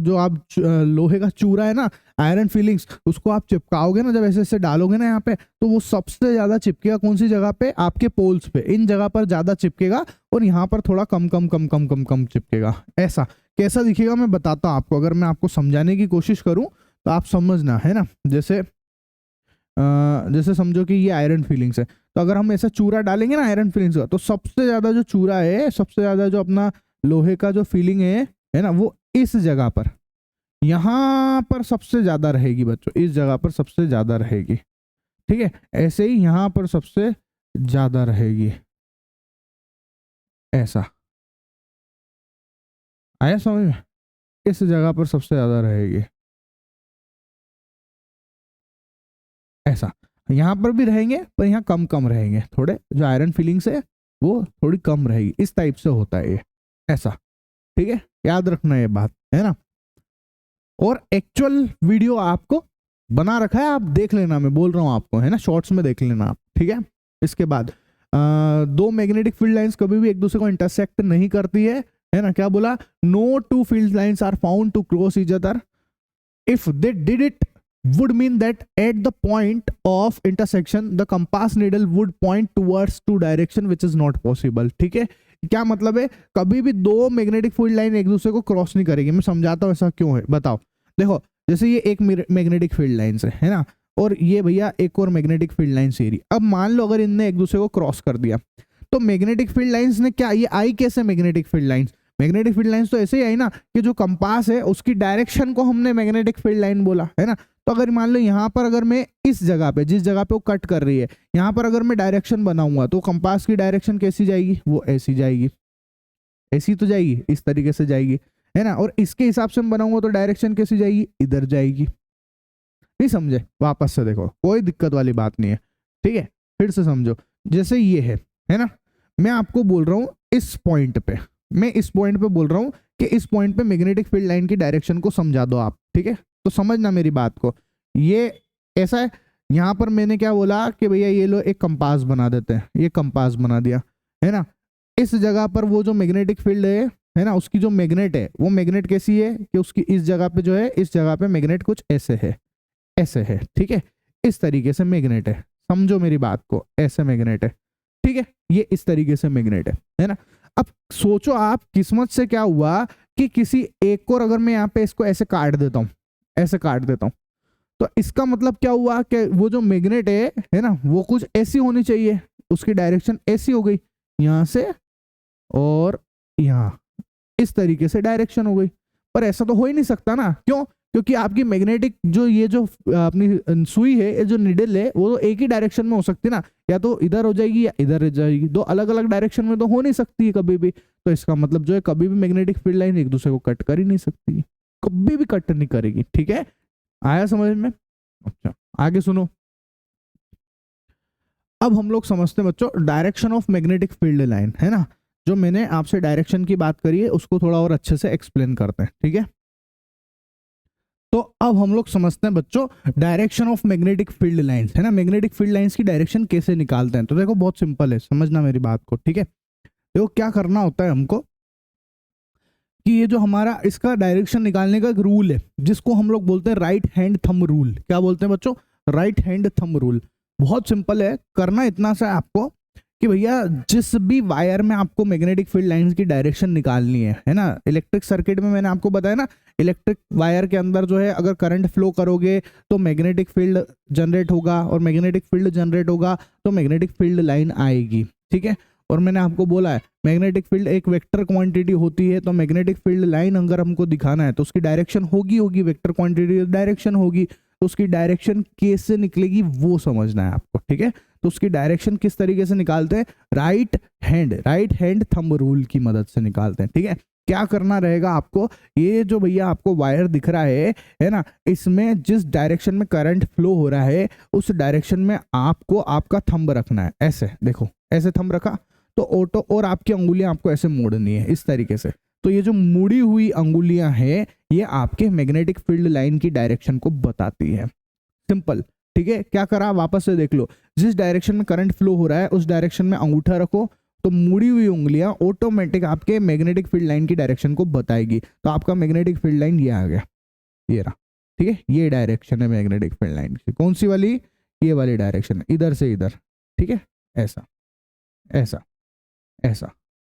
जो आप लोहे का चूरा है ना, आयरन फीलिंग्स, उसको आप चिपकाओगे ना, जब ऐसे ऐसे डालोगे ना यहाँ पे, तो वो सबसे ज्यादा चिपकेगा कौन सी जगह पे, आपके पोल्स पे, इन जगह पर ज्यादा चिपकेगा और यहाँ पर थोड़ा कम कम कम कम कम कम चिपकेगा। ऐसा कैसा दिखेगा मैं बताता हूँ आपको, अगर मैं आपको समझाने की कोशिश करूँ तो आप समझना, है ना। जैसे समझो कि ये आयरन फीलिंग्स है, तो अगर हम ऐसा चूरा डालेंगे ना आयरन फीलिंग्स का, तो सबसे ज्यादा जो चूरा है, सबसे ज्यादा जो अपना लोहे का जो फीलिंग है ना, वो इस जगह पर, यहाँ पर सबसे ज्यादा रहेगी बच्चों, इस जगह पर सबसे ज्यादा रहेगी। ठीक है, ऐसे ही यहाँ पर सबसे ज्यादा रहेगी। ऐसा आया समझ में, इस जगह पर सबसे ज्यादा रहेगी। ऐसा यहाँ पर भी रहेंगे पर यहाँ कम कम रहेंगे, थोड़े जो आयरन फीलिंग्स है वो थोड़ी कम रहेगी, इस टाइप से होता है ये। ऐसा, ठीक है, याद रखना ये बात, है ना। और एक्चुअल वीडियो आपको बना रखा है, आप देख लेना, मैं बोल रहा हूँ आपको, है ना, शॉर्ट्स में देख लेना आप। ठीक है, इसके बाद दो मैग्नेटिक फील्ड लाइंस कभी भी एक दूसरे को इंटरसेक्ट नहीं करती है ना। क्या बोला, no two field lines are found to cross each other, if they did it would mean that at the point of intersection the compass needle would point towards two direction which is not possible। ठीक है, क्या मतलब है, कभी भी दो magnetic field line एक दूसरे को क्रॉस नहीं करेगी। मैं समझाता हूँ ऐसा क्यों है, बताओ। देखो, जैसे ये एक मैग्नेटिक फील्ड लाइन है ना, और ये भैया एक और मैग्नेटिक फील्ड लाइन से एरी। अब मान लो अगर इनने एक दूसरे को क्रॉस कर दिया, तो मैग्नेटिक फील्ड लाइंस ने क्या, ये आई कैसे magnetic field lines, magnetic field lines तो ऐसे ही आई ना कि जो कंपास है उसकी डायरेक्शन को हमने मैग्नेटिक फील्ड लाइन बोला, है ना। तो अगर मान लो यहाँ पर अगर मैं इस जगह पे, जिस जगह पे वो कट कर रही है, यहाँ पर अगर मैं डायरेक्शन बनाऊंगा, तो कंपास की डायरेक्शन कैसी जाएगी, वो ऐसी जाएगी, ऐसी तो जाएगी, इस तरीके से जाएगी, है ना। और इसके हिसाब से मैं बनाऊंगा तो डायरेक्शन कैसी जाएगी, इधर जाएगी। नहीं समझे, वापस से देखो, कोई दिक्कत वाली बात नहीं है। ठीक है, फिर से समझो, जैसे ये है ना, मैं आपको बोल रहा हूँ इस पॉइंट पे, मैं इस पॉइंट पे बोल रहा हूँ कि इस पॉइंट पे मैग्नेटिक फील्ड लाइन की डायरेक्शन को समझा दो आप। ठीक है, तो समझना मेरी बात को, ये ऐसा है। यहाँ पर मैंने क्या बोला कि भैया ये लो एक कंपास बना देते हैं, ये कंपास बना दिया, है ना। इस जगह पर वो जो मैग्नेटिक फील्ड है ना, उसकी जो मैग्नेट है, वो मैग्नेट कैसी है कि उसकी इस जगह पे जो है, इस जगह पे मैग्नेट कुछ ऐसे है, ऐसे है। ठीक है, इस तरीके से मैग्नेट है, समझो मेरी बात को, ऐसे मैग्नेट है। ठीक है, ये इस तरीके से मैग्नेट है ना। अब सोचो आप, किस्मत से क्या हुआ कि किसी एक को अगर मैं यहाँ पे इसको ऐसे काट देता हूँ, ऐसे काट देता हूँ, तो इसका मतलब क्या हुआ कि वो जो मैग्नेट है ना, वो कुछ ऐसी होनी चाहिए, उसकी डायरेक्शन ऐसी हो गई, यहाँ से और यहाँ, इस तरीके से डायरेक्शन हो गई। पर ऐसा तो हो ही नहीं सकता ना, क्यों, क्योंकि आपकी मैग्नेटिक जो ये जो अपनी सुई है, ये जो निडल है, वो तो एक ही डायरेक्शन में हो सकती ना, या तो इधर हो जाएगी या इधर हो जाएगी, दो अलग अलग डायरेक्शन में तो हो नहीं सकती है कभी भी। तो इसका मतलब जो है, कभी भी मैग्नेटिक फील्ड लाइन एक दूसरे को कट कर ही नहीं सकती, कभी भी कट नहीं करेगी। ठीक है, आया समझ में। अच्छा, आगे सुनो। अब हम लोग समझते हैं बच्चों direction of magnetic field line, है ना। जो मैंने आपसे डायरेक्शन की बात करी है उसको थोड़ा और अच्छे से एक्सप्लेन करते हैं। ठीक है, तो अब हम लोग समझते हैं बच्चों direction of magnetic field lines, है ना। मैग्नेटिक फील्ड लाइंस की डायरेक्शन कैसे निकालते हैं, तो देखो बहुत सिंपल है, समझना मेरी बात को। ठीक है, देखो क्या करना होता है हमको, कि ये जो हमारा इसका डायरेक्शन निकालने का एक रूल है, जिसको हम लोग बोलते हैं राइट हैंड थंब रूल। क्या बोलते हैं बच्चों, राइट हैंड थंब रूल। बहुत सिंपल है, करना इतना सा है आपको कि भैया जिस भी वायर में आपको मैग्नेटिक फील्ड लाइंस की डायरेक्शन निकालनी है ना, इलेक्ट्रिक सर्किट में मैंने आपको बताया ना, इलेक्ट्रिक वायर के अंदर जो है अगर करंट फ्लो करोगे तो मैग्नेटिक फील्ड जनरेट होगा, और मैग्नेटिक फील्ड जनरेट होगा तो मैग्नेटिक फील्ड लाइन आएगी। ठीक है, और मैंने आपको बोला है मैग्नेटिक फील्ड एक वेक्टर क्वांटिटी होती है, तो मैग्नेटिक फील्ड लाइन अगर हमको दिखाना है तो उसकी डायरेक्शन होगी वेक्टर क्वांटिटी डायरेक्शन होगी, तो उसकी डायरेक्शन कैसे निकलेगी वो समझना है आपको। ठीक है, तो उसकी डायरेक्शन किस तरीके से निकालते हैं, राइट हैंड थंब रूल की मदद से निकालते हैं। ठीक है, क्या करना रहेगा आपको, ये जो भैया आपको वायर दिख रहा है ना, इसमें जिस डायरेक्शन में करंट फ्लो हो रहा है उस डायरेक्शन में आपको आपका थंब रखना है। ऐसे देखो, ऐसे थंब रखा तो ऑटो, और आपकी अंगुलियां आपको ऐसे मोड़नी है इस तरीके से। तो ये जो मुड़ी हुई अंगुलियां हैं ये आपके मैग्नेटिक फील्ड लाइन की डायरेक्शन को बताती है। सिंपल, ठीक है। क्या करा, वापस से देख लो, जिस डायरेक्शन में करंट फ्लो हो रहा है उस डायरेक्शन में अंगूठा रखो, तो मुड़ी हुई उंगलियां ऑटोमेटिक आपके मैग्नेटिक फील्ड लाइन की डायरेक्शन को बताएगी। तो आपका मैग्नेटिक फील्ड लाइन ये आ गया, ये रहा, ठीक है। ये डायरेक्शन है मैग्नेटिक फील्ड लाइन की, कौन सी वाली, ये वाली डायरेक्शन, इधर से इधर, ठीक है। ऐसा ऐसा ऐसा,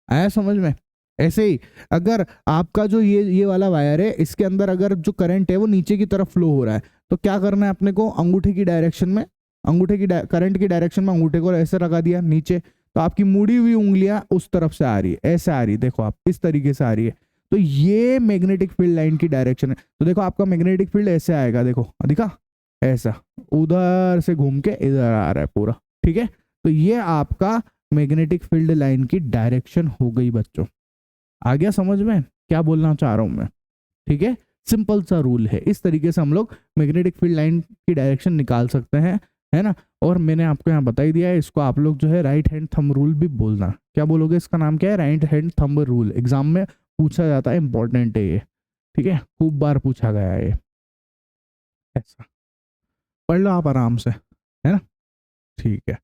आया समझ में। ऐसे ही अगर आपका जो ये वाला वायर है, इसके अंदर अगर जो करंट है वो नीचे की तरफ फ्लो हो रहा है, तो क्या करना है अपने को, अंगूठे की डायरेक्शन में, अंगूठे की करंट की डायरेक्शन में अंगूठे को ऐसे लगा दिया नीचे, तो आपकी मुड़ी हुई उंगलियां उस तरफ से आ रही है, ऐसे आ रही है, देखो आप इस तरीके से आ रही है। तो ये मैग्नेटिक फील्ड लाइन की डायरेक्शन है। तो देखो आपका मैग्नेटिक फील्ड ऐसे आएगा, देखो दिखा, ऐसा उधर से घूम के इधर आ रहा है पूरा, ठीक है। तो ये आपका मैग्नेटिक फील्ड लाइन की डायरेक्शन हो गई बच्चों। आ गया समझ में क्या बोलना चाह रहा हूं मैं, ठीक है। सिंपल सा रूल है, इस तरीके से हम लोग मैग्नेटिक फील्ड लाइन की डायरेक्शन निकाल सकते हैं, है ना। और मैंने आपको यहाँ बता ही दिया है, इसको आप लोग जो है राइट हैंड थंब रूल भी बोलना। क्या बोलोगे, इसका नाम क्या है, right hand thumb rule. Exam में पूछा जाता है, इंपॉर्टेंट है ये, ठीक है, खूब बार पूछा गया है ये। ऐसा पढ़ लो आप आराम से, है ना, ठीक है।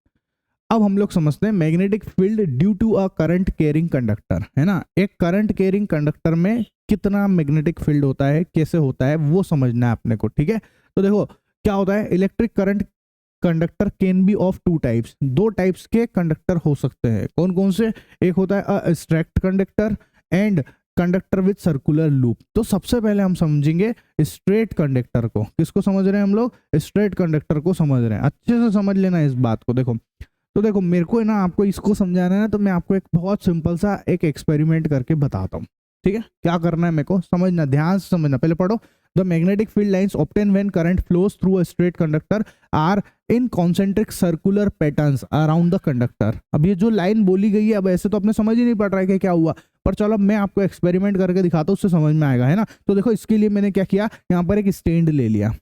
अब हम लोग समझते हैं magnetic field due to a current carrying conductor, है ना। एक करंट कैरिंग कंडक्टर में कितना मैग्नेटिक फील्ड होता है, कैसे होता है, वो समझना है अपने को, ठीक है। तो देखो क्या होता है, electric current conductor can be of two types, दो टाइप्स के कंडक्टर हो सकते हैं। कौन कौन से, एक होता है a straight conductor and conductor with circular loop. तो सबसे पहले हम समझेंगे स्ट्रेट कंडक्टर को। किसको समझ रहे हैं हम लोग, स्ट्रेट कंडक्टर को समझ रहे हैं। अच्छे से समझ लेना इस बात को। देखो तो देखो मेरे को है ना आपको इसको समझाना है ना, तो मैं आपको एक बहुत सिंपल सा एक एक्सपेरिमेंट करके बताता हूँ, ठीक है। क्या करना है मेरे को समझना, ध्यान से समझना, पहले पढ़ो। The magnetic field lines obtain when current flows through a straight conductor are in concentric circular patterns around the conductor. अब ये जो लाइन बोली गई है, अब ऐसे तो अपने समझ ही नहीं पड़ रहा है कि क्या हुआ, पर चलो मैं आपको एक्सपेरिमेंट करके दिखाता हूँ, उससे समझ में आएगा, है ना। तो देखो इसके लिए मैंने क्या किया, यहाँ पर एक स्टैंड ले लिया,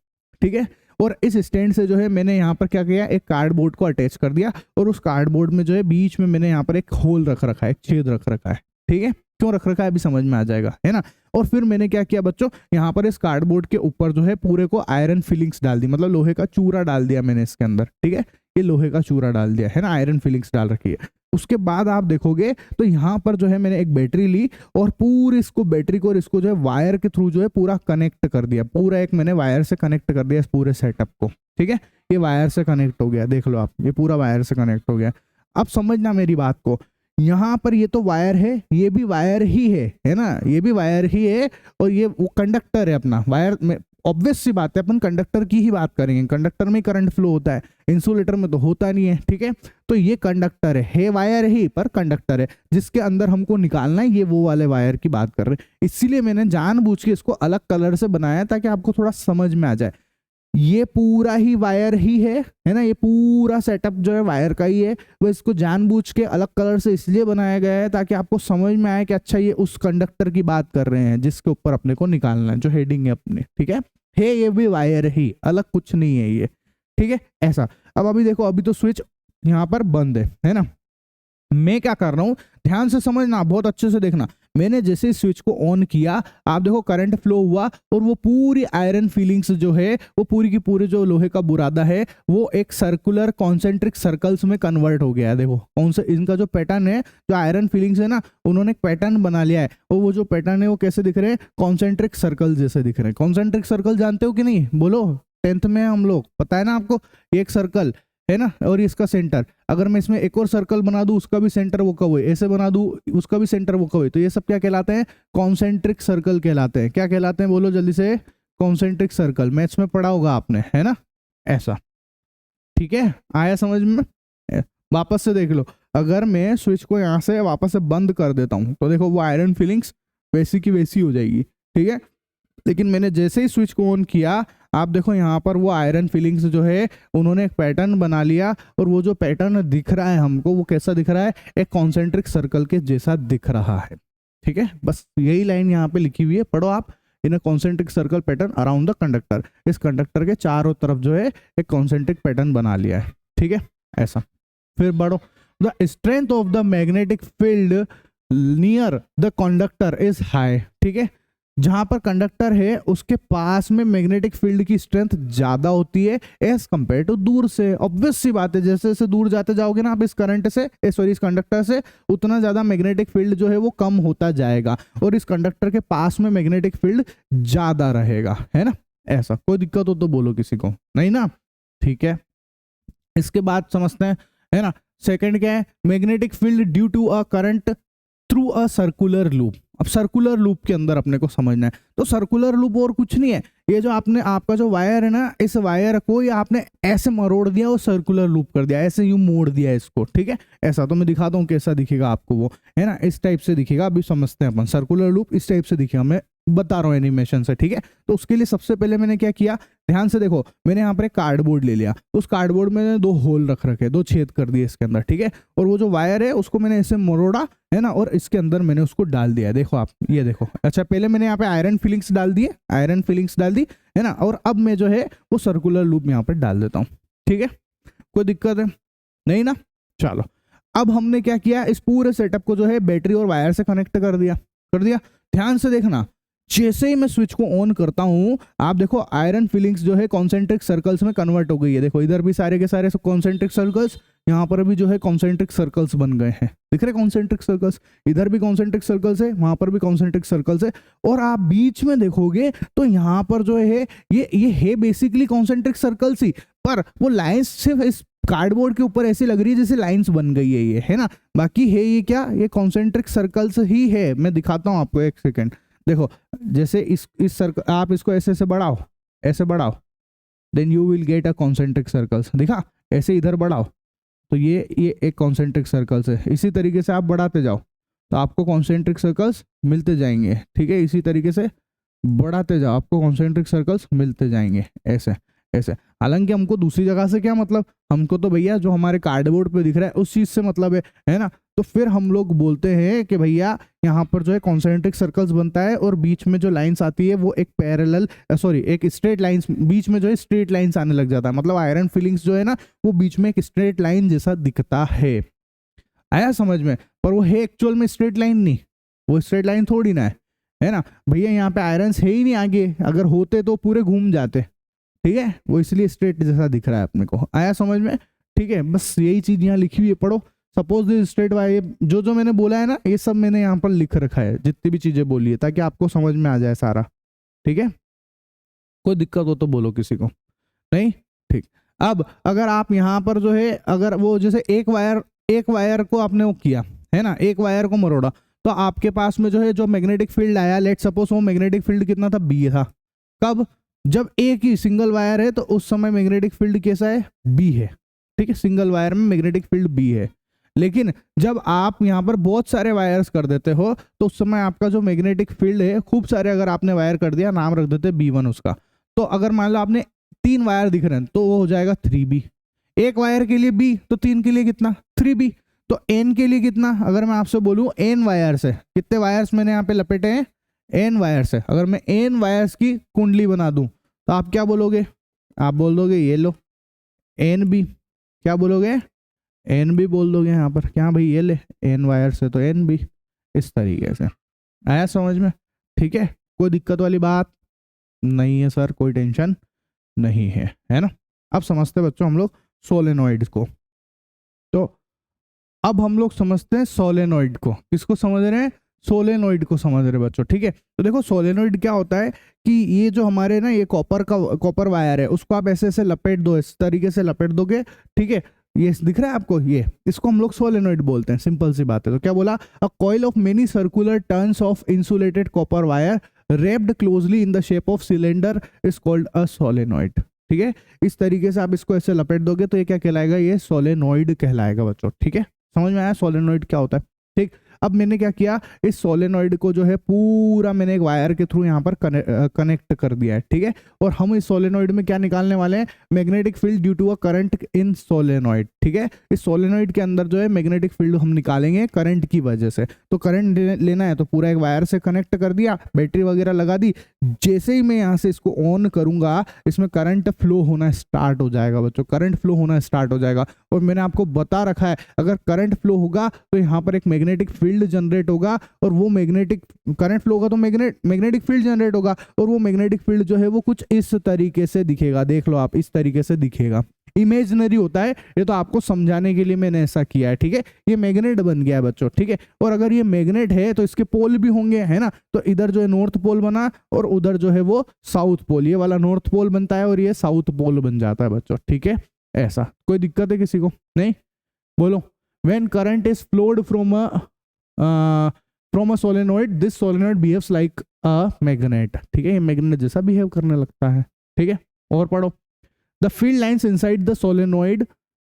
ठीक है। और इस स्टैंड से जो है मैंने यहाँ पर क्या किया, एक कार्डबोर्ड को अटैच कर दिया, और उस कार्डबोर्ड में जो है बीच में मैंने यहाँ पर एक होल रख रखा है, एक छेद रख रखा है, ठीक है। क्यों रख रखा है अभी समझ में आ जाएगा, है ना। और फिर मैंने क्या किया बच्चों, यहाँ पर इस कार्डबोर्ड के ऊपर जो है पूरे को आयरन फिलिंग्स डाल दी, मतलब लोहे का चूरा डाल दिया मैंने इसके अंदर, ठीक है। ये लोहे का चूरा डाल दिया है ना, आयरन फिलिंग्स डाल रखी है। उसके बाद आप देखोगे तो यहाँ पर जो है मैंने एक बैटरी ली, और पूरी इसको बैटरी को और इसको जो है वायर के थ्रू जो है पूरा कनेक्ट कर दिया, पूरा एक मैंने वायर से कनेक्ट कर दिया इस पूरे सेटअप को, ठीक है। ये वायर से कनेक्ट हो गया, देख लो आप, ये पूरा वायर से कनेक्ट हो गया। अब समझना मेरी बात को, यहाँ पर ये तो वायर है, ये भी वायर ही है ना, ये भी वायर ही है, और ये वो कंडक्टर है अपना वायर में। ऑब्वियस सी बात है, अपन कंडक्टर की ही बात करेंगे, कंडक्टर में करंट फ्लो होता है, इंसुलेटर में तो होता नहीं है, ठीक है। तो ये कंडक्टर है वायर ही पर कंडक्टर है, जिसके अंदर हमको निकालना है, ये वो वाले वायर की बात कर रहे हैं। इसीलिए मैंने जानबूझ के इसको अलग कलर से बनाया ताकि आपको थोड़ा समझ में आ जाए। ये पूरा ही वायर ही है ना, ये पूरा सेटअप जो है वायर का ही है। वो इसको जानबूझ के अलग कलर से इसलिए बनाया गया है ताकि आपको समझ में आए कि अच्छा ये उस कंडक्टर की बात कर रहे हैं जिसके ऊपर अपने को निकालना है, जो हेडिंग है अपने, ठीक है। ये भी वायर ही, अलग कुछ नहीं है ये, ठीक है। ऐसा अब अभी देखो, अभी तो स्विच यहाँ पर बंद है ना। मैं क्या कर रहा हूँ, ध्यान से समझना, बहुत अच्छे से देखना। मैंने जैसे स्विच को ऑन किया, आप देखो करंट फ्लो हुआ, और वो पूरी आयरन फीलिंग्स जो है वो पूरी की पूरी जो लोहे का बुरादा है वो एक सर्कुलर कॉन्सेंट्रिक सर्कल्स में कन्वर्ट हो गया है। देखो कौन सा इनका जो पैटर्न है, जो आयरन फीलिंग्स है ना, उन्होंने एक पैटर्न बना लिया है, और वो जो पैटर्न है वो कैसे दिख रहे हैं, कॉन्सेंट्रिक सर्कल जैसे दिख रहे हैं। कॉन्सेंट्रिक सर्कल जानते हो कि नहीं, बोलो, 10th में हम लोग, पता है ना आपको, एक सर्कल है ना, और इसका सेंटर, अगर मैं इसमें एक और सर्कल बना दूं, उसका भी सेंटर वो कब हुए, ऐसे बना दूं, उसका भी सेंटर वो कब हुए, तो ये सब क्या कहलाते हैं, कॉन्सेंट्रिक सर्कल कहलाते हैं। क्या कहलाते हैं, बोलो जल्दी से, कॉन्सेंट्रिक सर्कल। मैथ्स में पढ़ा होगा आपने, है ना, ऐसा, ठीक है। आया समझ में। वापस से देख लो, अगर मैं स्विच को यहाँ से वापस से बंद कर देता हूँ तो देखो वो आयरन फीलिंग्स वैसी की वैसी हो जाएगी, ठीक है। लेकिन मैंने जैसे ही स्विच को ऑन किया, आप देखो यहाँ पर वो आयरन फीलिंग्स जो है उन्होंने एक पैटर्न बना लिया, और वो जो पैटर्न दिख रहा है हमको वो कैसा दिख रहा है, एक कॉन्सेंट्रिक सर्कल के जैसा दिख रहा है, ठीक है। बस यही लाइन यहाँ पे लिखी हुई है, पढ़ो आप, इन concentric circle pattern around the conductor. इस कंडक्टर के चारों तरफ जो है एक कॉन्सेंट्रिक पैटर्न बना लिया है, ठीक है, ऐसा। फिर बढ़ो, the strength of the magnetic field near the conductor is high. ठीक है, जहां पर कंडक्टर है उसके पास में मैग्नेटिक फील्ड की स्ट्रेंथ ज्यादा होती है एज कंपेयर टू दूर से। ऑब्वियस सी बात है, जैसे जैसे दूर जाते जाओगे ना आप इस करंट से, सॉरी इस कंडक्टर से, उतना ज्यादा मैग्नेटिक फील्ड जो है वो कम होता जाएगा और इस कंडक्टर के पास में मैग्नेटिक फील्ड ज्यादा रहेगा, है ना। ऐसा कोई दिक्कत हो तो बोलो किसी को, नहीं ना। ठीक है, इसके बाद समझते हैं, है ना। सेकंड क्या है, magnetic field due to a current through a circular loop. अब सर्कुलर लूप के अंदर अपने को समझना है, तो सर्कुलर लूप और कुछ नहीं है, ये जो आपने आपका जो वायर है ना, इस वायर को ये आपने ऐसे मरोड़ दिया और सर्कुलर लूप कर दिया, ऐसे यूं मोड़ दिया इसको। ठीक है, ऐसा तो मैं दिखाता हूँ कैसा दिखेगा आपको वो, है ना, इस टाइप से दिखेगा। अभी समझते हैं अपन, सर्कुलर लूप इस टाइप से दिखेगा, मैं बता रहा हूँ एनिमेशन से। ठीक है, तो उसके लिए सबसे पहले मैंने क्या किया, ध्यान से देखो, मैंने यहाँ पर एक कार्डबोर्ड ले लिया, तो उस कार्डबोर्ड में दो होल रख रखे, दो छेद कर दिए इसके अंदर। ठीक है, और वो जो वायर है उसको मैंने ऐसे मरोड़ा, है ना, और इसके अंदर मैंने उसको डाल दिया। देखो आप, ये देखो, अच्छा पहले मैंने यहाँ पे आयरन फिलिंग्स डाल दिए, आयरन फिलिंग्स डाल दी, है ना, और अब मैं जो है वो सर्कुलर लूप यहाँ पर डाल देता हूँ। ठीक है, कोई दिक्कत है नहीं ना। चलो, अब हमने क्या किया, इस पूरे सेटअप को जो है बैटरी और वायर से कनेक्ट कर दिया, कर दिया। ध्यान से देखना, जैसे ही मैं स्विच को ऑन करता हूं, आप देखो आयरन फिलिंग्स जो है कॉन्सेंट्रिक सर्कल्स में कन्वर्ट हो गई है। देखो इधर भी सारे के सारे कॉन्सेंट्रिक सर्कल्स, यहाँ पर भी जो है कॉन्सेंट्रिक सर्कल्स बन गए हैं, दिख रहे कॉन्सेंट्रिक सर्कल्स, इधर भी कॉन्सेंट्रिक सर्कल्स है, वहां पर भी कॉन्सेंट्रिक सर्कल्स है, और आप बीच में देखोगे तो यहाँ पर जो है ये है बेसिकली कॉन्सेंट्रिक सर्कल्स ही, पर वो लाइन्स सिर्फ इस कार्डबोर्ड के ऊपर ऐसी लग रही है जैसे लाइंस बन गई है ये, है ना, बाकी है ये क्या, ये कॉन्सेंट्रिक सर्कल्स ही है। मैं दिखाता हूँ आपको, एक सेकेंड। देखो, जैसे इस सर्कल, आप इसको ऐसे से बढ़ाओ, ऐसे बढ़ाओ, then you will get a concentric circles. दिखा, ऐसे इधर बढ़ाओ तो ये एक कॉन्सेंट्रिक सर्कल्स है। इसी तरीके से आप बढ़ाते जाओ तो आपको कॉन्सेंट्रिक सर्कल्स मिलते जाएंगे। ठीक है, इसी तरीके से बढ़ाते जाओ, आपको कॉन्सेंट्रिक सर्कल्स मिलते जाएंगे, ऐसे ऐसे। हालांकि हमको दूसरी जगह से क्या मतलब, हमको तो भैया जो हमारे कार्डबोर्ड पे दिख रहा है उस चीज से मतलब है ना। तो फिर हम लोग बोलते हैं कि भैया यहाँ पर जो है कॉन्सेंट्रिक सर्कल्स बनता है और बीच में जो लाइंस आती है वो एक पैरेलल, सॉरी एक स्ट्रेट लाइंस, बीच में जो है स्ट्रेट लाइंस आने लग जाता है, मतलब आयरन फिलिंग्स जो है ना वो बीच में एक स्ट्रेट लाइन जैसा दिखता है। आया समझ में, पर वो है एक्चुअल में स्ट्रेट लाइन नहीं, वो स्ट्रेट लाइन थोड़ी ना है ना भैया, यहाँ पे आयरन्स है ही नहीं आगे, अगर होते तो पूरे घूम जाते। ठीक है, वो इसलिए स्ट्रेट जैसा दिख रहा है अपने को। आया समझ में, ठीक है, बस यही चीज यहाँ लिखी हुई है, पढ़ो। सपोज दिस स्ट्रेट वाई, जो मैंने बोला है ना ये सब मैंने यहाँ पर लिख रखा है, जितनी भी चीजें बोली है, ताकि आपको समझ में आ जाए सारा। ठीक है, कोई दिक्कत हो तो बोलो किसी को, नहीं ठीक। अब अगर आप यहाँ पर जो है, अगर वो जैसे एक वायर को आपने वो किया है ना, एक वायर को मरोड़ा, तो आपके पास में जो है जो मैग्नेटिक फील्ड आया, लेट सपोज वो मैग्नेटिक फील्ड कितना था, बी था। कब, जब एक ही सिंगल वायर है तो उस समय मैग्नेटिक फील्ड कैसा है, बी है। ठीक है, सिंगल वायर में मैग्नेटिक फील्ड बी है। लेकिन जब आप यहाँ पर बहुत सारे वायर्स कर देते हो तो उस समय आपका जो मैग्नेटिक फील्ड है, खूब सारे अगर आपने वायर कर दिया, नाम रख देते B1 उसका, तो अगर मान लो आपने 3 वायर दिख रहे हैं तो वो हो जाएगा 3B। एक वायर के लिए B तो 3 के लिए कितना, 3B। तो N के लिए कितना, अगर मैं आपसे बोलूं N वायर्स है, कितने वायर्स मैंने यहाँ पे लपेटे हैं, N वायर्स है। अगर मैं N वायर्स की कुंडली बना दूं तो आप क्या बोलोगे, आप बोल दोगे ये लो NB, क्या बोलोगे, NB बोल दोगे यहाँ पर, क्या भाई ये ले N वायर्स है तो NB, इस तरीके से। आया समझ में, ठीक है, कोई दिक्कत वाली बात नहीं है सर, कोई टेंशन नहीं है ना। अब समझते बच्चों हम लोग सोलेनॉइड को। तो अब हम लोग समझते हैं सोलेनॉइड को, किसको समझ रहे हैं, सोलेनॉइड को समझ रहे बच्चों। ठीक है, तो देखो सोलेनॉइड क्या होता है कि ये जो हमारे ना ये कॉपर वायर है उसको आप ऐसे ऐसे लपेट दो, इस तरीके से लपेट दोगे। ठीक है, ये दिख रहा है आपको, ये इसको हम लोग सोलेनॉइड बोलते हैं, सिंपल सी बात है। तो क्या बोला, a coil of many circular turns of insulated copper wire wrapped closely in the shape of cylinder is called a solenoid। ठीक है, इस तरीके से आप इसको ऐसे लपेट दोगे तो ये क्या कहलाएगा, ये सोलेनॉइड कहलाएगा बच्चों। ठीक है, समझ में आया सोलेनॉइड क्या होता है। ठीक, अब मैंने क्या किया, इस सोलेनॉइड को जो है पूरा मैंने एक वायर के थ्रू यहाँ पर कनेक्ट कर दिया है, ठीक है। और हम इस सोलेनॉइड में क्या निकालने वाले हैं, magnetic field due to a current in solenoid, ठीक है। इस सोलेनॉइड के अंदर जो है मैग्नेटिक फील्ड हम निकालेंगे करंट की वजह से। तो करंट लेना है तो पूरा एक वायर से कनेक्ट कर दिया, बैटरी वगैरह लगा दी। जैसे ही मैं यहाँ से इसको ऑन करूंगा, इसमें करंट फ्लो होना स्टार्ट हो जाएगा बच्चों, करंट फ्लो होना स्टार्ट हो जाएगा। और मैंने आपको बता रखा है, अगर करंट फ्लो होगा तो यहाँ पर एक मैग्नेटिक फील्ड जनरेट होगा, और वो मैग्नेटिक करंट फ्लो होगा तो मैग्नेटिक फील्ड जनरेट होगा, और वो मैग्नेटिक फील्ड जो है वो कुछ इस तरीके से दिखेगा। देख लो आप, इस तरीके से दिखेगा। इमेजिनरी होता है ये, तो आपको समझाने के लिए मैंने ऐसा किया है, ठीक है। ये मैग्नेट बन गया है बच्चों, ठीक है। और अगर ये मैग्नेट है तो इसके पोल भी होंगे, है ना। तो इधर जो है नॉर्थ पोल बना, और उधर जो है वो साउथ पोल, ये वाला नॉर्थ पोल बनता है और ये साउथ पोल बन जाता है बच्चों, ठीक है। ऐसा कोई दिक्कत है किसी को? नहीं, बोलो। When current is flowed from a solenoid, this solenoid behaves like a magnet, ठीक है। ये मैग्नेट जैसा बिहेव करने लगता है, ठीक है। और पढ़ो, the field lines inside the solenoid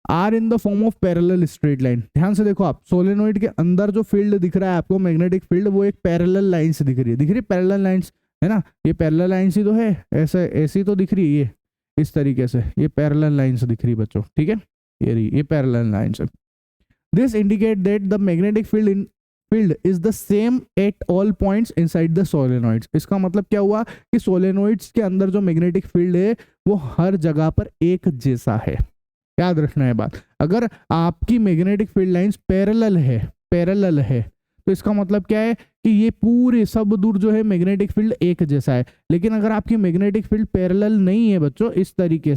are in the form of parallel straight line. ध्यान से देखो आप, सोलेनॉइड के अंदर जो फील्ड दिख रहा है आपको मैग्नेटिक फील्ड, वो एक पैरेलल लाइंस दिख रही है पैरेलल लाइंस, है ना। ये पैरेलल लाइंस ही तो है, ऐसे ऐसी तो दिख रही है, ये इस तरीके से ये पैरेलल लाइंस दिख रही बच्चों, ठीक है। ये पैरेलल लाइंस है। This indicate that the magnetic field is the same at all points inside the solenoids. इसका मतलब क्या हुआ कि सोलेनॉइड्स के अंदर जो मैग्नेटिक फील्ड है वो हर जगह पर एक जैसा है। याद रखना है बात, अगर आपकी मैग्नेटिक फील्ड लाइंस पैरेलल है तो इसका मतलब क्या है कि ये पूरे सब दूर जो है मैग्नेटिक फील्ड एक जैसा है। लेकिन अगर आपकी मैग्नेटिक फील्ड पैरेलल नहीं है बच्चों, इस तरीके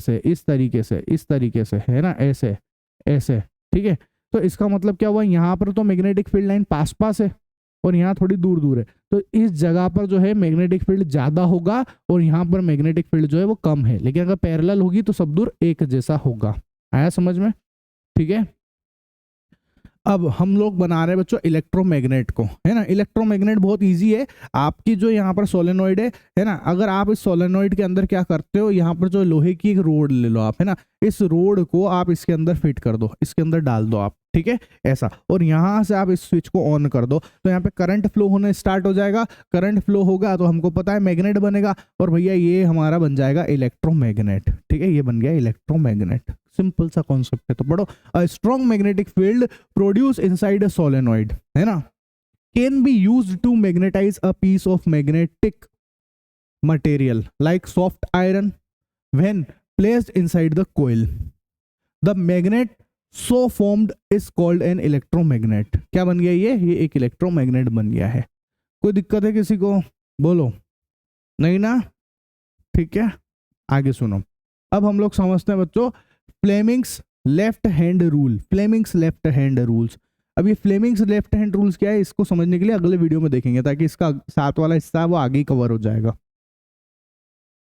से है ना, ऐसे, ठीक है। तो इसका मतलब क्या हुआ, यहाँ पर तो मैग्नेटिक फील्ड लाइन पास है और यहाँ थोड़ी दूर है, तो इस जगह पर जो है मैग्नेटिक फील्ड ज्यादा होगा और यहाँ पर मैग्नेटिक फील्ड जो है वो कम है। लेकिन अगर पैरेलल होगी तो सब दूर एक जैसा होगा। आया समझ में? ठीक है। अब हम लोग बना रहे हैं बच्चों इलेक्ट्रोमैग्नेट को, है ना। इलेक्ट्रोमैग्नेट बहुत इजी है। आपकी जो यहाँ पर सोलेनॉइड है ना, अगर आप इस सोलेनॉइड के अंदर क्या करते हो, यहाँ पर जो लोहे की एक रोड ले लो आप, है ना। इस रोड को आप इसके अंदर फिट कर दो, इसके अंदर डाल दो आप, ठीक है, ऐसा। और यहाँ से आप इस स्विच को ऑन कर दो तो यहाँ पे करंट फ्लो होने स्टार्ट हो जाएगा। करंट फ्लो होगा तो हमको पता है मैग्नेट बनेगा, और भैया ये हमारा बन जाएगा इलेक्ट्रोमैग्नेट, ठीक है। ये बन गया इलेक्ट्रोमैग्नेट। सिंपल सा कॉन्सेप्ट है। तो पढ़ो, a strong magnetic field produce inside a solenoid, है ना, can be used to magnetize a piece of magnetic material like soft iron when placed inside the coil. The magnet so formed is called an electromagnet. क्या बन गया ये एक electromagnet बन गया है। कोई दिक्कत है किसी को? बोलो। नहीं ना? ठीक है, आगे सुनो। अब हम लोग समझते हैं बच्चों Fleming's left hand rule. Fleming's left hand rules. अब ये फ्लेमिंग्स लेफ्ट हैंड रूल्स क्या है, इसको समझने के लिए अगले वीडियो में देखेंगे, ताकि इसका साथ वाला हिस्सा वो आगे ही कवर हो जाएगा।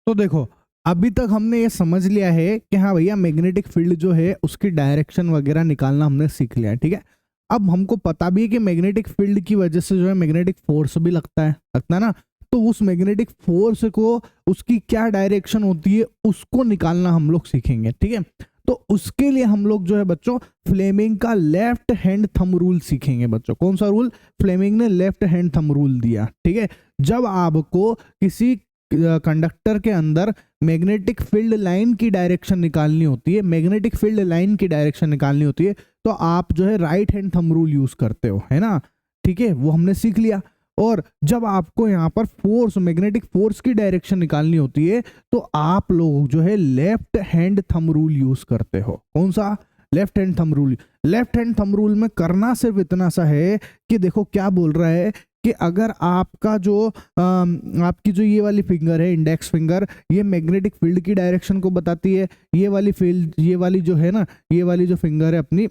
तो देखो, अभी तक हमने ये समझ लिया है कि हाँ भैया मैग्नेटिक फील्ड जो है उसकी डायरेक्शन वगैरह निकालना हमने सीख लिया है, ठीक है। अब हमको पता भी है कि मैग्नेटिक फील्ड की वजह से जो है मैग्नेटिक फोर्स भी लगता है ना। तो उस मैग्नेटिक फोर्स को, उसकी क्या डायरेक्शन होती है उसको निकालना हम लोग सीखेंगे, ठीक है। तो उसके लिए हम लोग जो है बच्चों फ्लेमिंग का लेफ्ट हैंड थंब रूल सीखेंगे बच्चों। कौन सा रूल? फ्लेमिंग ने लेफ्ट हैंड थंब रूल दिया, ठीक है। जब आपको किसी कंडक्टर के अंदर मैग्नेटिक फील्ड लाइन की डायरेक्शन निकालनी होती है, मैग्नेटिक फील्ड लाइन की डायरेक्शन निकालनी होती है, तो आप जो है right hand thumb rule use करते हो, है ना, ठीक है। वो हमने सीख लिया। और जब आपको यहाँ पर फोर्स, मैग्नेटिक फोर्स की डायरेक्शन निकालनी होती है, तो आप लोग जो है left hand thumb rule use करते हो। कौन सा? Left hand thumb rule. Left hand thumb rule में करना सिर्फ इतना सा है कि देखो क्या बोल रहा है कि अगर आपका जो आपकी जो ये वाली फिंगर है, इंडेक्स फिंगर, ये मैग्नेटिक फील्ड की डायरेक्शन को बताती है, ये वाली फील्ड, ये वाली जो है ना, ये वाली जो फिंगर है अपनी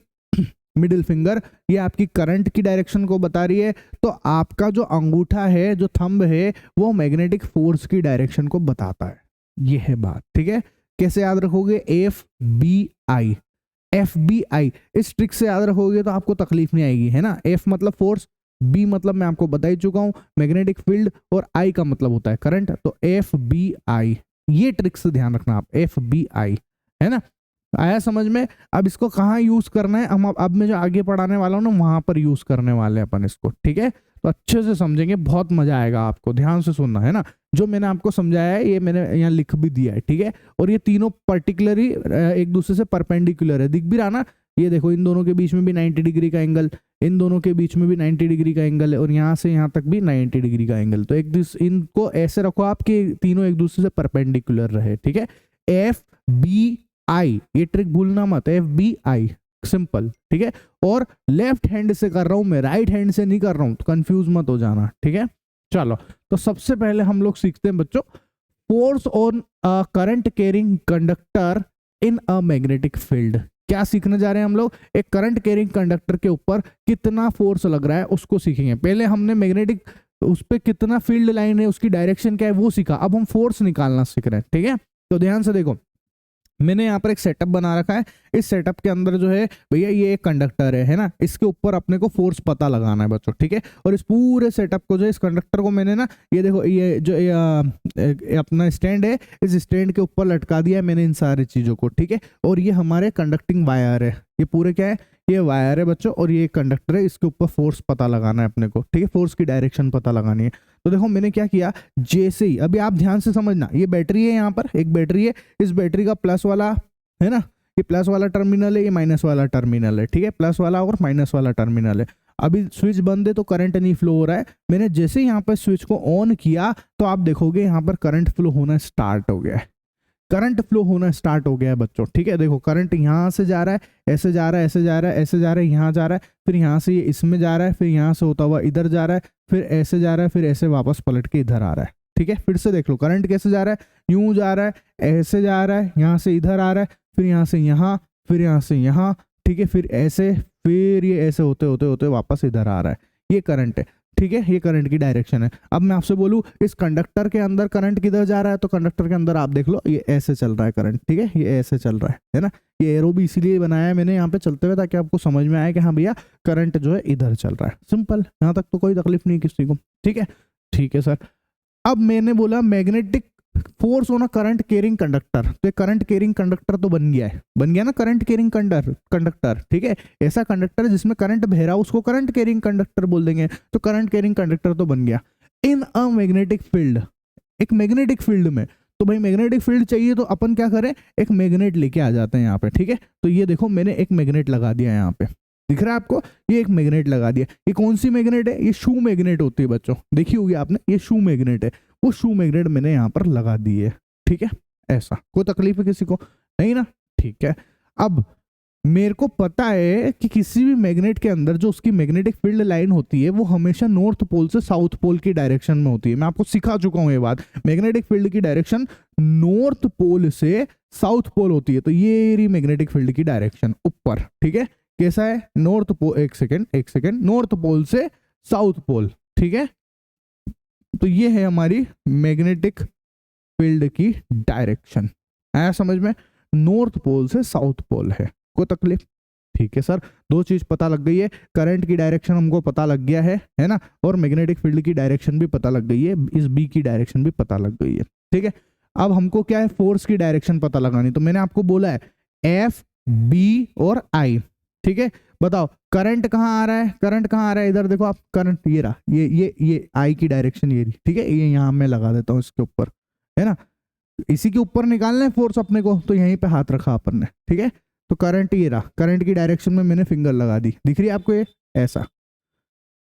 मिडिल फिंगर, ये आपकी करंट की डायरेक्शन को बता रही है, तो आपका जो अंगूठा है, जो थंब है, वो मैग्नेटिक फोर्स की डायरेक्शन को बताता है। ये है बात, ठीक है। कैसे याद रखोगे? FBI, FBI। इस ट्रिक से याद रखोगे तो आपको तकलीफ नहीं आएगी, है ना। F मतलब फोर्स, B मतलब मैं आपको बता ही चुका हूं मैग्नेटिक फील्ड, और I का मतलब होता है करंट। तो FBI, ये ट्रिक से ध्यान रखना आप, FBI, है ना। आया समझ में? अब इसको कहाँ यूज करना है, हम अब मैं जो आगे पढ़ाने वाला हूँ ना वहां पर यूज करने वाले हैं अपन इसको, ठीक है? तो अच्छे से समझेंगे, बहुत मजा आएगा आपको, ध्यान से सुनना है ना। जो मैंने आपको समझाया है ये मैंने यहाँ लिख भी दिया है, ठीक है? और ये तीनों पर्टिकुलरली एक दूसरे से परपेंडिकुलर है, दिख भी रहा ना? ये देखो इन दोनों के बीच में भी 90 डिग्री का एंगल, इन दोनों के बीच में भी 90 डिग्री का एंगल है, और यहाँ से यहाँ तक भी 90 डिग्री का एंगल। तो एक इनको ऐसे रखो आप कि तीनों एक दूसरे से परपेंडिकुलर रहे, ठीक है? एफ बी आई, ये ट्रिक भूलना मत, एफ बी आई, सिंपल, ठीक है? और लेफ्ट हैंड से कर रहा हूं मैं, राइट हैंड से नहीं कर रहा हूं, तो कंफ्यूज मत हो जाना, ठीक है? चलो, तो सबसे पहले हम लोग सीखते हैं बच्चों, force on a current carrying conductor in a magnetic field. क्या सीखने जा रहे हैं हम लोग? एक करंट कैरिंग कंडक्टर के ऊपर कितना फोर्स लग रहा है उसको सीखेंगे। पहले हमने मैग्नेटिक उस पर कितना फील्ड लाइन है, उसकी डायरेक्शन क्या है वो सीखा, अब हम फोर्स निकालना सीख रहे हैं, ठीक है? तो ध्यान से देखो, मैंने यहाँ पर एक सेटअप बना रखा है। इस सेटअप के अंदर जो है भैया ये एक कंडक्टर है ना, इसके ऊपर अपने को फोर्स पता लगाना है बच्चों, ठीक है? और इस पूरे सेटअप को जो इस कंडक्टर को मैंने ना, ये देखो ये जो अपना स्टैंड है, इस स्टैंड के ऊपर लटका दिया है मैंने इन सारी चीजों को, ठीक है? और ये हमारे कंडक्टिंग वायर है, ये पूरे क्या है, ये वायर है बच्चों, और ये कंडक्टर है, इसके ऊपर फोर्स पता लगाना है अपने को, ठीक है? फोर्स की डायरेक्शन पता लगानी है। तो देखो मैंने क्या किया, जैसे ही, अभी आप ध्यान से समझना, ये बैटरी है, यहाँ पर एक बैटरी है, इस बैटरी का प्लस वाला है ना, ये प्लस वाला टर्मिनल है, ये माइनस वाला टर्मिनल है, ठीक है? प्लस वाला और माइनस वाला टर्मिनल है। अभी स्विच बंद है तो करंट नहीं फ्लो हो रहा है। मैंने जैसे ही यहाँ पर स्विच को ऑन किया तो आप देखोगे यहाँ पर करंट फ्लो होना स्टार्ट हो गया है, करंट फ्लो होना स्टार्ट हो गया है बच्चों, ठीक है? देखो करंट यहाँ से जा रहा है, ऐसे जा रहा है, ऐसे जा रहा है, ऐसे जा रहा है, यहाँ जा रहा है, फिर यहाँ से ये इसमें जा रहा है, फिर यहाँ से होता हुआ इधर जा रहा है, फिर ऐसे जा रहा है, फिर ऐसे वापस पलट के इधर आ रहा है, ठीक है? फिर से देख लो करंट कैसे जा रहा है, यूं जा रहा है, ऐसे जा रहा है, यहाँ से इधर आ रहा है, फिर यहाँ से यहाँ, फिर यहाँ से यहाँ, ठीक है? फिर ऐसे, फिर ये ऐसे होते होते होते वापस इधर आ रहा है, ये करंट है, ठीक है? ये करंट की डायरेक्शन है। अब मैं आपसे बोलूं इस कंडक्टर के अंदर करंट किधर जा रहा है, तो कंडक्टर के अंदर आप देख लो ये ऐसे चल रहा है करंट, ठीक है? ये ऐसे चल रहा है ना? ये एरो भी इसीलिए बनाया है मैंने यहाँ पे चलते हुए, ताकि आपको समझ में आए कि हाँ भैया करंट जो है इधर चल रहा है। सिंपल, यहाँ तक तो कोई तकलीफ नहीं किसी को, ठीक है? ठीक है सर। अब मैंने बोला magnetic force on a current carrying conductor, तो करंट कैरिंग कंडक्टर तो बन गया है, बन गया ना करंट कैरिंग कंडक्टर, ठीक है? ऐसा कंडक्टर जिसमें करंट बह रहा हो उसको करंट कैरिंग कंडक्टर बोल देंगे, तो करंट कैरिंग कंडक्टर तो बन गया। इन अ मैग्नेटिक फील्ड, एक मैग्नेटिक फील्ड में, तो भाई मैग्नेटिक फील्ड चाहिए तो अपन क्या करें, एक मैग्नेट लेके आ जाते हैं यहाँ पे, ठीक है? तो ये देखो मैंने एक मैग्नेट लगा दिया यहाँ पे, दिख रहा है आपको? ये एक मैग्नेट लगा दिया। ये कौन सी मैग्नेट है? ये शू मैग्नेट होती है बच्चों, देखी होगी आपने, ये शू मैग्नेट है। वो शू मैग्नेट मैंने यहाँ पर लगा दी है, ठीक है? ऐसा कोई तकलीफ है किसी को? नहीं ना? ठीक है। अब मेरे को पता है कि किसी भी मैग्नेट के अंदर जो उसकी मैग्नेटिक फील्ड लाइन होती है वो हमेशा नॉर्थ पोल से साउथ पोल की डायरेक्शन में होती है। मैं आपको सिखा चुका हूं ये बात, मैग्नेटिक फील्ड की डायरेक्शन नॉर्थ पोल से साउथ पोल होती है। तो ये रही मैग्नेटिक फील्ड की डायरेक्शन ऊपर, ठीक है? कैसा है? नॉर्थ पोल, एक सेकेंड, नॉर्थ पोल से साउथ पोल, ठीक है? तो ये है हमारी मैग्नेटिक फील्ड की डायरेक्शन, आया समझ में? नॉर्थ पोल से साउथ पोल है, कोई तकलीफ? ठीक है सर, दो चीज पता लग गई है, करंट की डायरेक्शन हमको पता लग गया है ना? और मैग्नेटिक फील्ड की डायरेक्शन भी पता लग गई है, इस बी की डायरेक्शन भी पता लग गई है, ठीक है? अब हमको क्या है, फोर्स की डायरेक्शन पता लगानी। तो मैंने आपको बोला है एफ बी और आई, ठीक है? बताओ करंट कहाँ आ रहा है, करंट कहाँ आ रहा है? इधर देखो आप, करंट ये रहा, ये आई की डायरेक्शन ये रही, ठीक है? ये यहाँ मैं लगा देता हूँ इसके ऊपर, है ना? इसी के ऊपर निकालना है फोर्स अपने को, तो यहीं पे हाथ रखा अपन ने, ठीक है? तो करंट ये रहा, करंट की डायरेक्शन में मैंने फिंगर लगा दी, दिख रही है आपको ये? ऐसा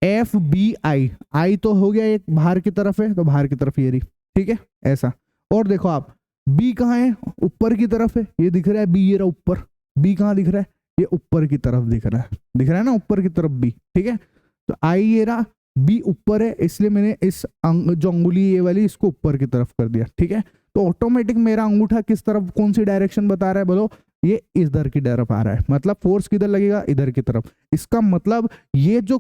एफ बी आई, आई तो हो गया एक बाहर की तरफ है, तो बाहर की तरफ ये रही, ठीक है? ऐसा। और देखो आप बी कहाँ है? ऊपर की तरफ है, ये दिख रहा है बी, ये रहा ऊपर। बी कहाँ दिख रहा है? ये ऊपर की तरफ दिख रहा है, दिख रहा है ना ऊपर की तरफ बी, ठीक है? तो आई ये रहा, बी ऊपर है, इसलिए मैंने इस जो अंगुली ये वाली इसको ऊपर की तरफ कर दिया, ठीक है? तो ऑटोमेटिक मेरा अंगूठा किस तरफ, कौन सी डायरेक्शन बता रहा है बोलो? ये इधर की तरफ आ रहा है, मतलब फोर्स किधर लगेगा? इधर की तरफ। इसका मतलब ये जो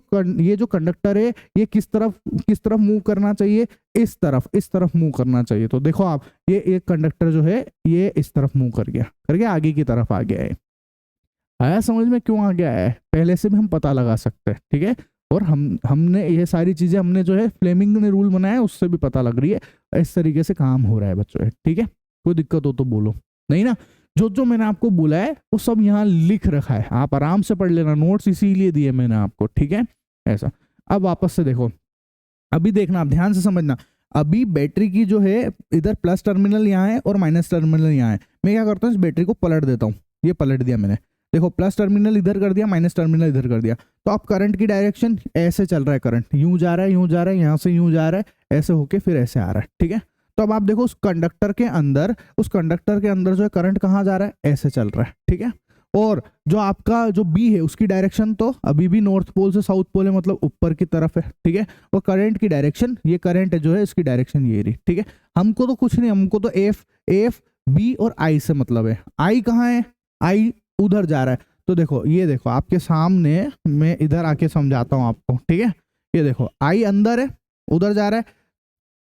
कंडक्टर है ये किस तरफ मूव करना चाहिए? इस तरफ मूव करना चाहिए। तो देखो आप, ये एक कंडक्टर जो है ये इस तरफ मूव कर गया आगे की तरफ आ गया है। आया समझ में क्यों आ गया है? पहले से भी हम पता लगा सकते हैं, ठीक है? और हमने ये सारी चीजें हमने जो है फ्लेमिंग ने रूल बनाया उससे भी पता लग रही है, इस तरीके से काम हो रहा है बच्चों, ठीक है? कोई दिक्कत हो तो बोलो, नहीं ना? जो जो मैंने आपको बोला है वो सब यहाँ लिख रखा है, आप आराम से पढ़ लेना, नोट्स इसीलिए दिए मैंने आपको, ठीक है। ऐसा अब वापस से देखो, अभी देखना आप ध्यान से समझना, अभी बैटरी की जो है इधर प्लस टर्मिनल यहाँ है और माइनस टर्मिनल यहाँ है। मैं क्या करता हूँ, इस बैटरी को पलट देता हूँ, ये पलट दिया मैंने, देखो प्लस टर्मिनल इधर कर दिया, माइनस टर्मिनल इधर कर दिया। तो अब करंट की डायरेक्शन ऐसे चल रहा है, करंट यूं जा रहा है, यूं जा रहा है, यहाँ से यूं जा रहा है, ऐसे होके फिर ऐसे आ रहा है, ठीक है। तो अब आप देखो उस कंडक्टर के अंदर, उस कंडक्टर के अंदर जो है करंट कहाँ जा रहा है, ऐसे चल रहा है, ठीक है। और जो आपका जो बी है उसकी डायरेक्शन तो अभी भी नॉर्थ पोल से साउथ पोल है, मतलब ऊपर की तरफ है, ठीक है। और करंट की डायरेक्शन, ये करंट है जो है इसकी डायरेक्शन ये रही, ठीक है। हमको तो कुछ नहीं, हमको तो एफ बी और आई से मतलब है। आई कहाँ है, आई उधर जा रहा है। तो देखो ये देखो आपके सामने, मैं इधर आके समझाता हूँ आपको, ठीक है। ये देखो आई अंदर है, उधर जा रहा है,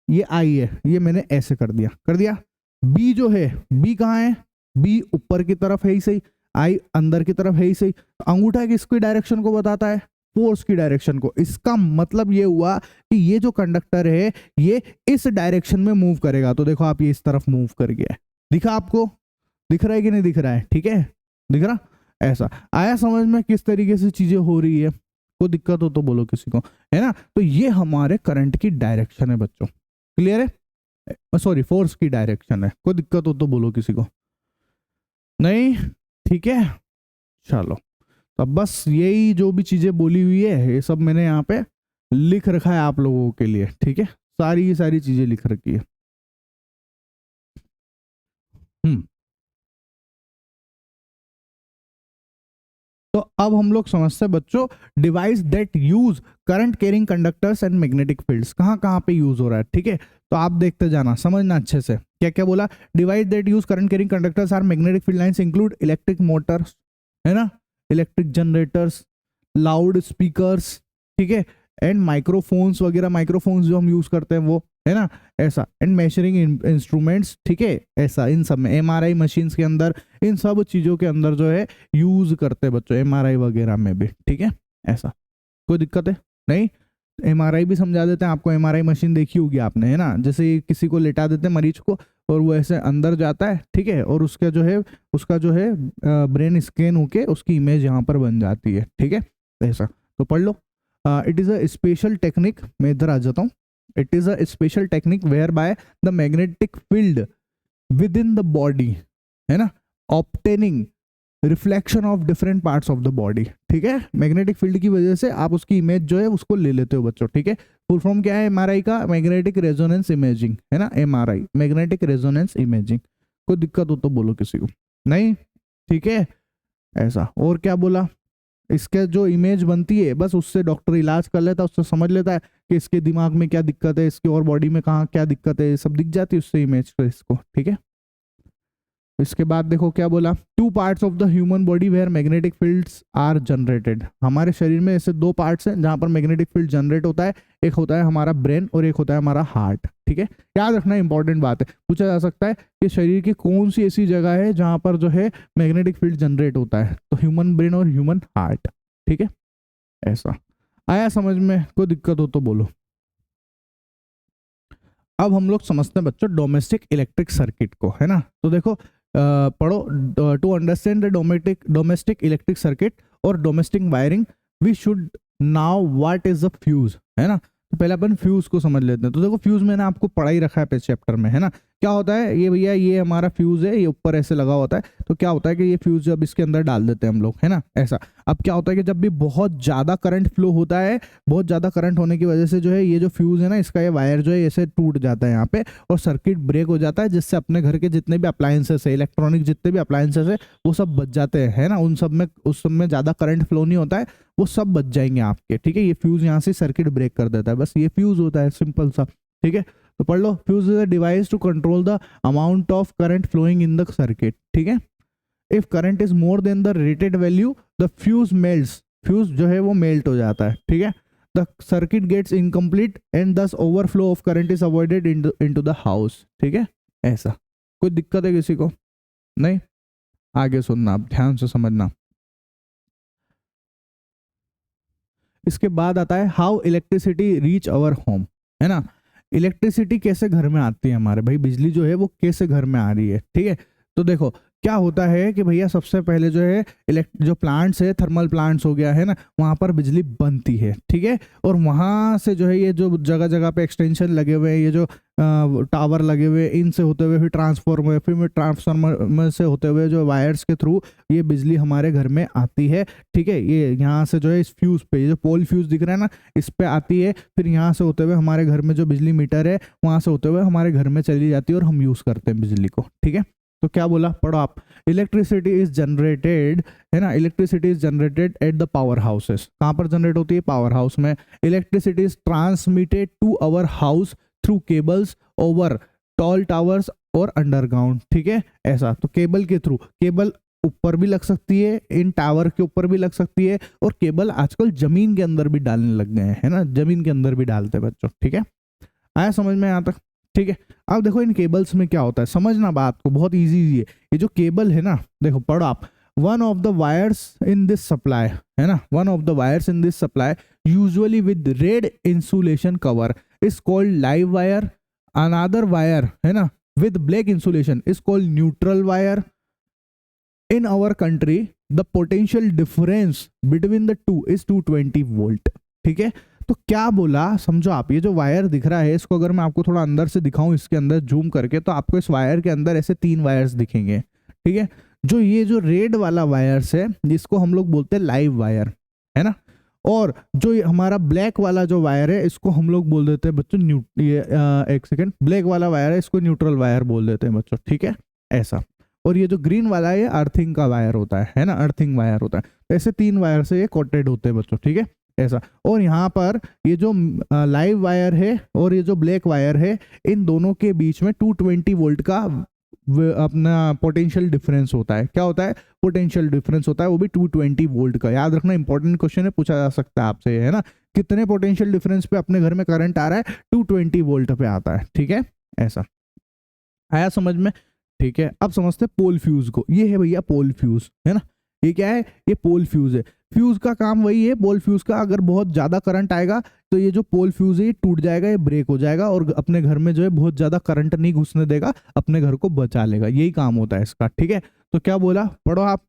ये आई है, ये मैंने ऐसे कर दिया। बी जो है, बी कहाँ है, बी ऊपर की तरफ है ही सही, आई अंदर की तरफ है ही सही। अंगूठा किसकी डायरेक्शन को बताता है, फोर्स की डायरेक्शन को। इसका मतलब ये हुआ कि ये जो कंडक्टर है ये इस डायरेक्शन में मूव करेगा। तो देखो आप, ये इस तरफ मूव कर गया है, दिखा आपको, दिख रहा है कि नहीं दिख रहा है, ठीक है, दिख रहा। ऐसा आया समझ में किस तरीके से चीजें हो रही है, कोई दिक्कत हो तो बोलो किसी को, है ना। तो ये हमारे करंट की डायरेक्शन है बच्चों, क्लियर है, सॉरी फोर्स की डायरेक्शन है, कोई दिक्कत हो तो बोलो किसी को, नहीं, ठीक है। चलो तो बस यही जो भी चीजें बोली हुई है ये सब मैंने यहाँ पे लिख रखा है आप लोगों के लिए, ठीक है, सारी चीजें लिख रखी है। तो अब हम लोग समझते हैं बच्चों, device that use current carrying conductors and magnetic fields, कहाँ कहाँ पे यूज हो रहा है, ठीक है। तो आप देखते जाना, समझना अच्छे से, क्या क्या बोला। Device that use current carrying conductors are magnetic field lines include electric motors, है ना, इलेक्ट्रिक जनरेटर्स, लाउड स्पीकर्स, ठीक है, एंड माइक्रोफोन्स वगैरह, माइक्रोफोन्स जो हम यूज करते हैं वो, है ना, ऐसा, एंड मेजरिंग इंस्ट्रूमेंट्स, ठीक है, ऐसा, इन सब में एमआरआई मशीन्स के अंदर, इन सब चीजों के अंदर जो है यूज करते हैं बच्चों, एमआरआई वगैरह में भी, ठीक है। ऐसा कोई दिक्कत है नहीं, एमआरआई भी समझा देते हैं आपको, एमआरआई मशीन देखी होगी आपने, है ना, जैसे किसी को लेटा देते हैं मरीज को और वो ऐसे अंदर जाता है, ठीक है, और उसका जो है ब्रेन स्कैन होके उसकी इमेज यहाँ पर बन जाती है, ठीक है। ऐसा तो पढ़ लो। It is a special technique, मैं इधर आ जाता हूँ। It is a special technique whereby the magnetic field within the body, है ना, obtaining reflection of different parts of the body, ठीक है। मैग्नेटिक फील्ड की वजह से आप उसकी इमेज जो है उसको ले लेते हो बच्चों, ठीक है। फुल फॉर्म क्या है एमआरआई का, मैग्नेटिक रेजोनेंस इमेजिंग, है ना, एमआरआई मैग्नेटिक रेजोनेंस इमेजिंग। कोई दिक्कत हो तो बोलो किसी को, नहीं, ठीक है। ऐसा और क्या बोला, इसके जो इमेज बनती है बस उससे डॉक्टर इलाज कर लेता है, उससे समझ लेता है कि इसके दिमाग में क्या दिक्कत है, इसकी और बॉडी में कहाँ क्या दिक्कत है, सब दिख जाती है उससे इमेज को, इसको, ठीक है। इसके बाद देखो क्या बोला, two parts of the human body where magnetic fields are generated. हमारे शरीर में ऐसे दो पार्ट्स हैं जहां पर मैग्नेटिक फील्ड जनरेट होता है, एक होता है हमारा ब्रेन और एक होता है हमारा हार्ट, ठीक है। याद रखना इंपॉर्टेंट बात है, पूछा जा सकता है कि शरीर की कौन सी ऐसी जगह है जहां पर जो है मैग्नेटिक फील्ड जनरेट होता है, तो ह्यूमन ब्रेन और ह्यूमन हार्ट, ठीक है। ऐसा आया समझ में, कोई दिक्कत हो तो बोलो। अब हम लोग समझते हैं बच्चों डोमेस्टिक इलेक्ट्रिक सर्किट को, है ना। तो देखो पढ़ो, to understand the domestic electric circuit और domestic wiring we should now what is the fuse, है ना। तो पहले अपन फ्यूज को समझ लेते हैं। तो देखो फ्यूज मैंने आपको पढ़ा ही रखा है चैप्टर में, है ना। क्या होता है ये भैया, ये हमारा फ्यूज है, ये ऊपर ऐसे लगा होता है। तो क्या होता है कि ये फ्यूज जब इसके अंदर डाल देते हैं हम लोग, है ना, ऐसा। अब क्या होता है कि जब भी बहुत ज़्यादा करंट फ्लो होता है, बहुत ज़्यादा करंट होने की वजह से जो है ये जो फ्यूज़ है ना, इसका ये वायर जो है ऐसे टूट जाता है यहाँ पे और सर्किट ब्रेक हो जाता है, जिससे अपने घर के जितने भी अप्लायंसेस है, इलेक्ट्रॉनिक जितने भी अप्लायंसेस है वो सब बच जाते हैं, है ना। उन सब में उस सब में ज़्यादा करंट फ्लो नहीं होता है, वो सब बच जाएंगे आपके, ठीक है। ये फ्यूज़ यहाँ से सर्किट ब्रेक कर देता है, बस ये फ्यूज़ होता है, सिंपल सा, ठीक है। तो पढ़ लो, fuse is a device to control the amount of current flowing in the circuit, ठीक है। If current is more than the rated value the fuse melts, fuse जो है वो मेल्ट हो जाता है, ठीक है। The circuit gets incomplete and thus overflow of current is avoided into the house, ठीक है। ऐसा कोई दिक्कत है किसी को, नहीं। आगे सुनना, आप ध्यान से समझना। इसके बाद आता है how electricity reach our home, है ना। इलेक्ट्रिसिटी कैसे घर में आती है हमारे, भाई बिजली जो है वो कैसे घर में आ रही है, ठीक है। तो देखो क्या होता है कि भैया सबसे पहले जो है जो प्लांट्स है, थर्मल प्लांट्स हो गया है ना, वहाँ पर बिजली बनती है, ठीक है। और वहाँ से जो है ये जो जगह जगह पे एक्सटेंशन लगे हुए हैं, ये जो टावर लगे हुए, इनसे होते हुए फिर ट्रांसफार्मर से होते हुए जो वायर्स के थ्रू ये बिजली हमारे घर में आती है, ठीक है। ये यहाँ से जो है इस फ्यूज़ पे, ये जो पोल फ्यूज़ दिख रहा है ना, इस पे आती है, फिर यहाँ से होते हुए हमारे घर में जो बिजली मीटर है वहाँ से होते हुए हमारे घर में चली जाती है और हम यूज़ करते हैं बिजली को, ठीक है। तो क्या बोला, पढ़ो आप। इलेक्ट्रिसिटी इज जनरेटेड, है ना, electricity is generated at the power houses. कहाँ पर जनरेट होती है, पावर हाउस में। Electricity is transmitted to our house through cables over tall towers और अंडरग्राउंड, ठीक है। ऐसा, तो केबल के थ्रू, केबल ऊपर भी लग सकती है, इन टावर के ऊपर भी लग सकती है, और केबल आजकल जमीन के अंदर भी डालने लग गए हैं, है ना, जमीन के अंदर भी डालते हैं बच्चों, ठीक है। आया समझ में यहाँ तक, ठीक है। अब देखो इन केबल्स में क्या होता है, समझना बात को, बहुत इजी है। ये जो केबल है ना, देखो पढ़ो आप, one of the wires in this supply, है ना, one of the wires in this supply usually with red insulation cover is called live wire. Another wire, है ना, with black insulation is called neutral wire. In our country the potential difference between the two is 220 volt, ठीक है। तो क्या बोला, समझो आप, ये जो वायर दिख रहा है, इसको अगर मैं आपको थोड़ा अंदर से दिखाऊं, इसके अंदर जूम करके, तो आपको इस वायर के अंदर ऐसे 3 वायर्स दिखेंगे, ठीक है। जो ये जो रेड वाला वायर्स है, जिसको हम लोग बोलते हैं लाइव वायर, है ना, और जो ये हमारा ब्लैक वाला जो वायर है, इसको हम लोग बोल देते हैं बच्चों एक सेकेंड, ब्लैक वाला वायर है, इसको न्यूट्रल वायर बोल देते हैं बच्चों, ठीक है, ऐसा। और ये जो ग्रीन वाला है, ये अर्थिंग का वायर होता है ना, अर्थिंग वायर होता है। तो ऐसे 3 वायर से ये कोटेड होते हैं बच्चों, ठीक है, ऐसा। और यहाँ पर ये जो लाइव वायर है और ये जो ब्लैक वायर है, इन दोनों के बीच में 220 वोल्ट का अपना पोटेंशियल डिफरेंस होता है। क्या होता है, पोटेंशियल डिफरेंस होता है, वो भी 220 वोल्ट का। याद रखना, इंपॉर्टेंट क्वेश्चन है, पूछा जा सकता है आपसे, है ना, कितने पोटेंशियल डिफरेंस पे अपने घर में करंट आ रहा है, 220 वोल्ट पे आता है, ठीक है, ऐसा। आया समझ में, ठीक है। अब समझते हैं पोल फ्यूज को। ये है भैया पोल फ्यूज, है ना, ये क्या है, ये पोल फ्यूज है। फ्यूज का काम वही है, पोल फ्यूज का, अगर बहुत ज्यादा करंट आएगा तो ये जो पोल फ्यूज है ये टूट जाएगा, ये ब्रेक हो जाएगा, और अपने घर में जो है बहुत ज्यादा करंट नहीं घुसने देगा, अपने घर को बचा लेगा, यही काम होता है इसका, ठीक है। तो क्या बोला, पढ़ो आप।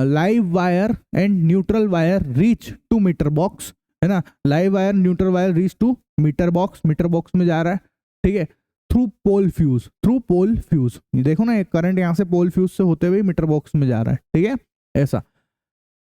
Live wire and neutral wire reach to meter box, है ना, live wire neutral wire reach to meter box, meter box में जा रहा है, ठीक है, through pole fuse, through pole fuse. देखो ना, एक करंट यहाँ से पोल फ्यूज से होते हुए मीटर बॉक्स में जा रहा है, ठीक है, ऐसा।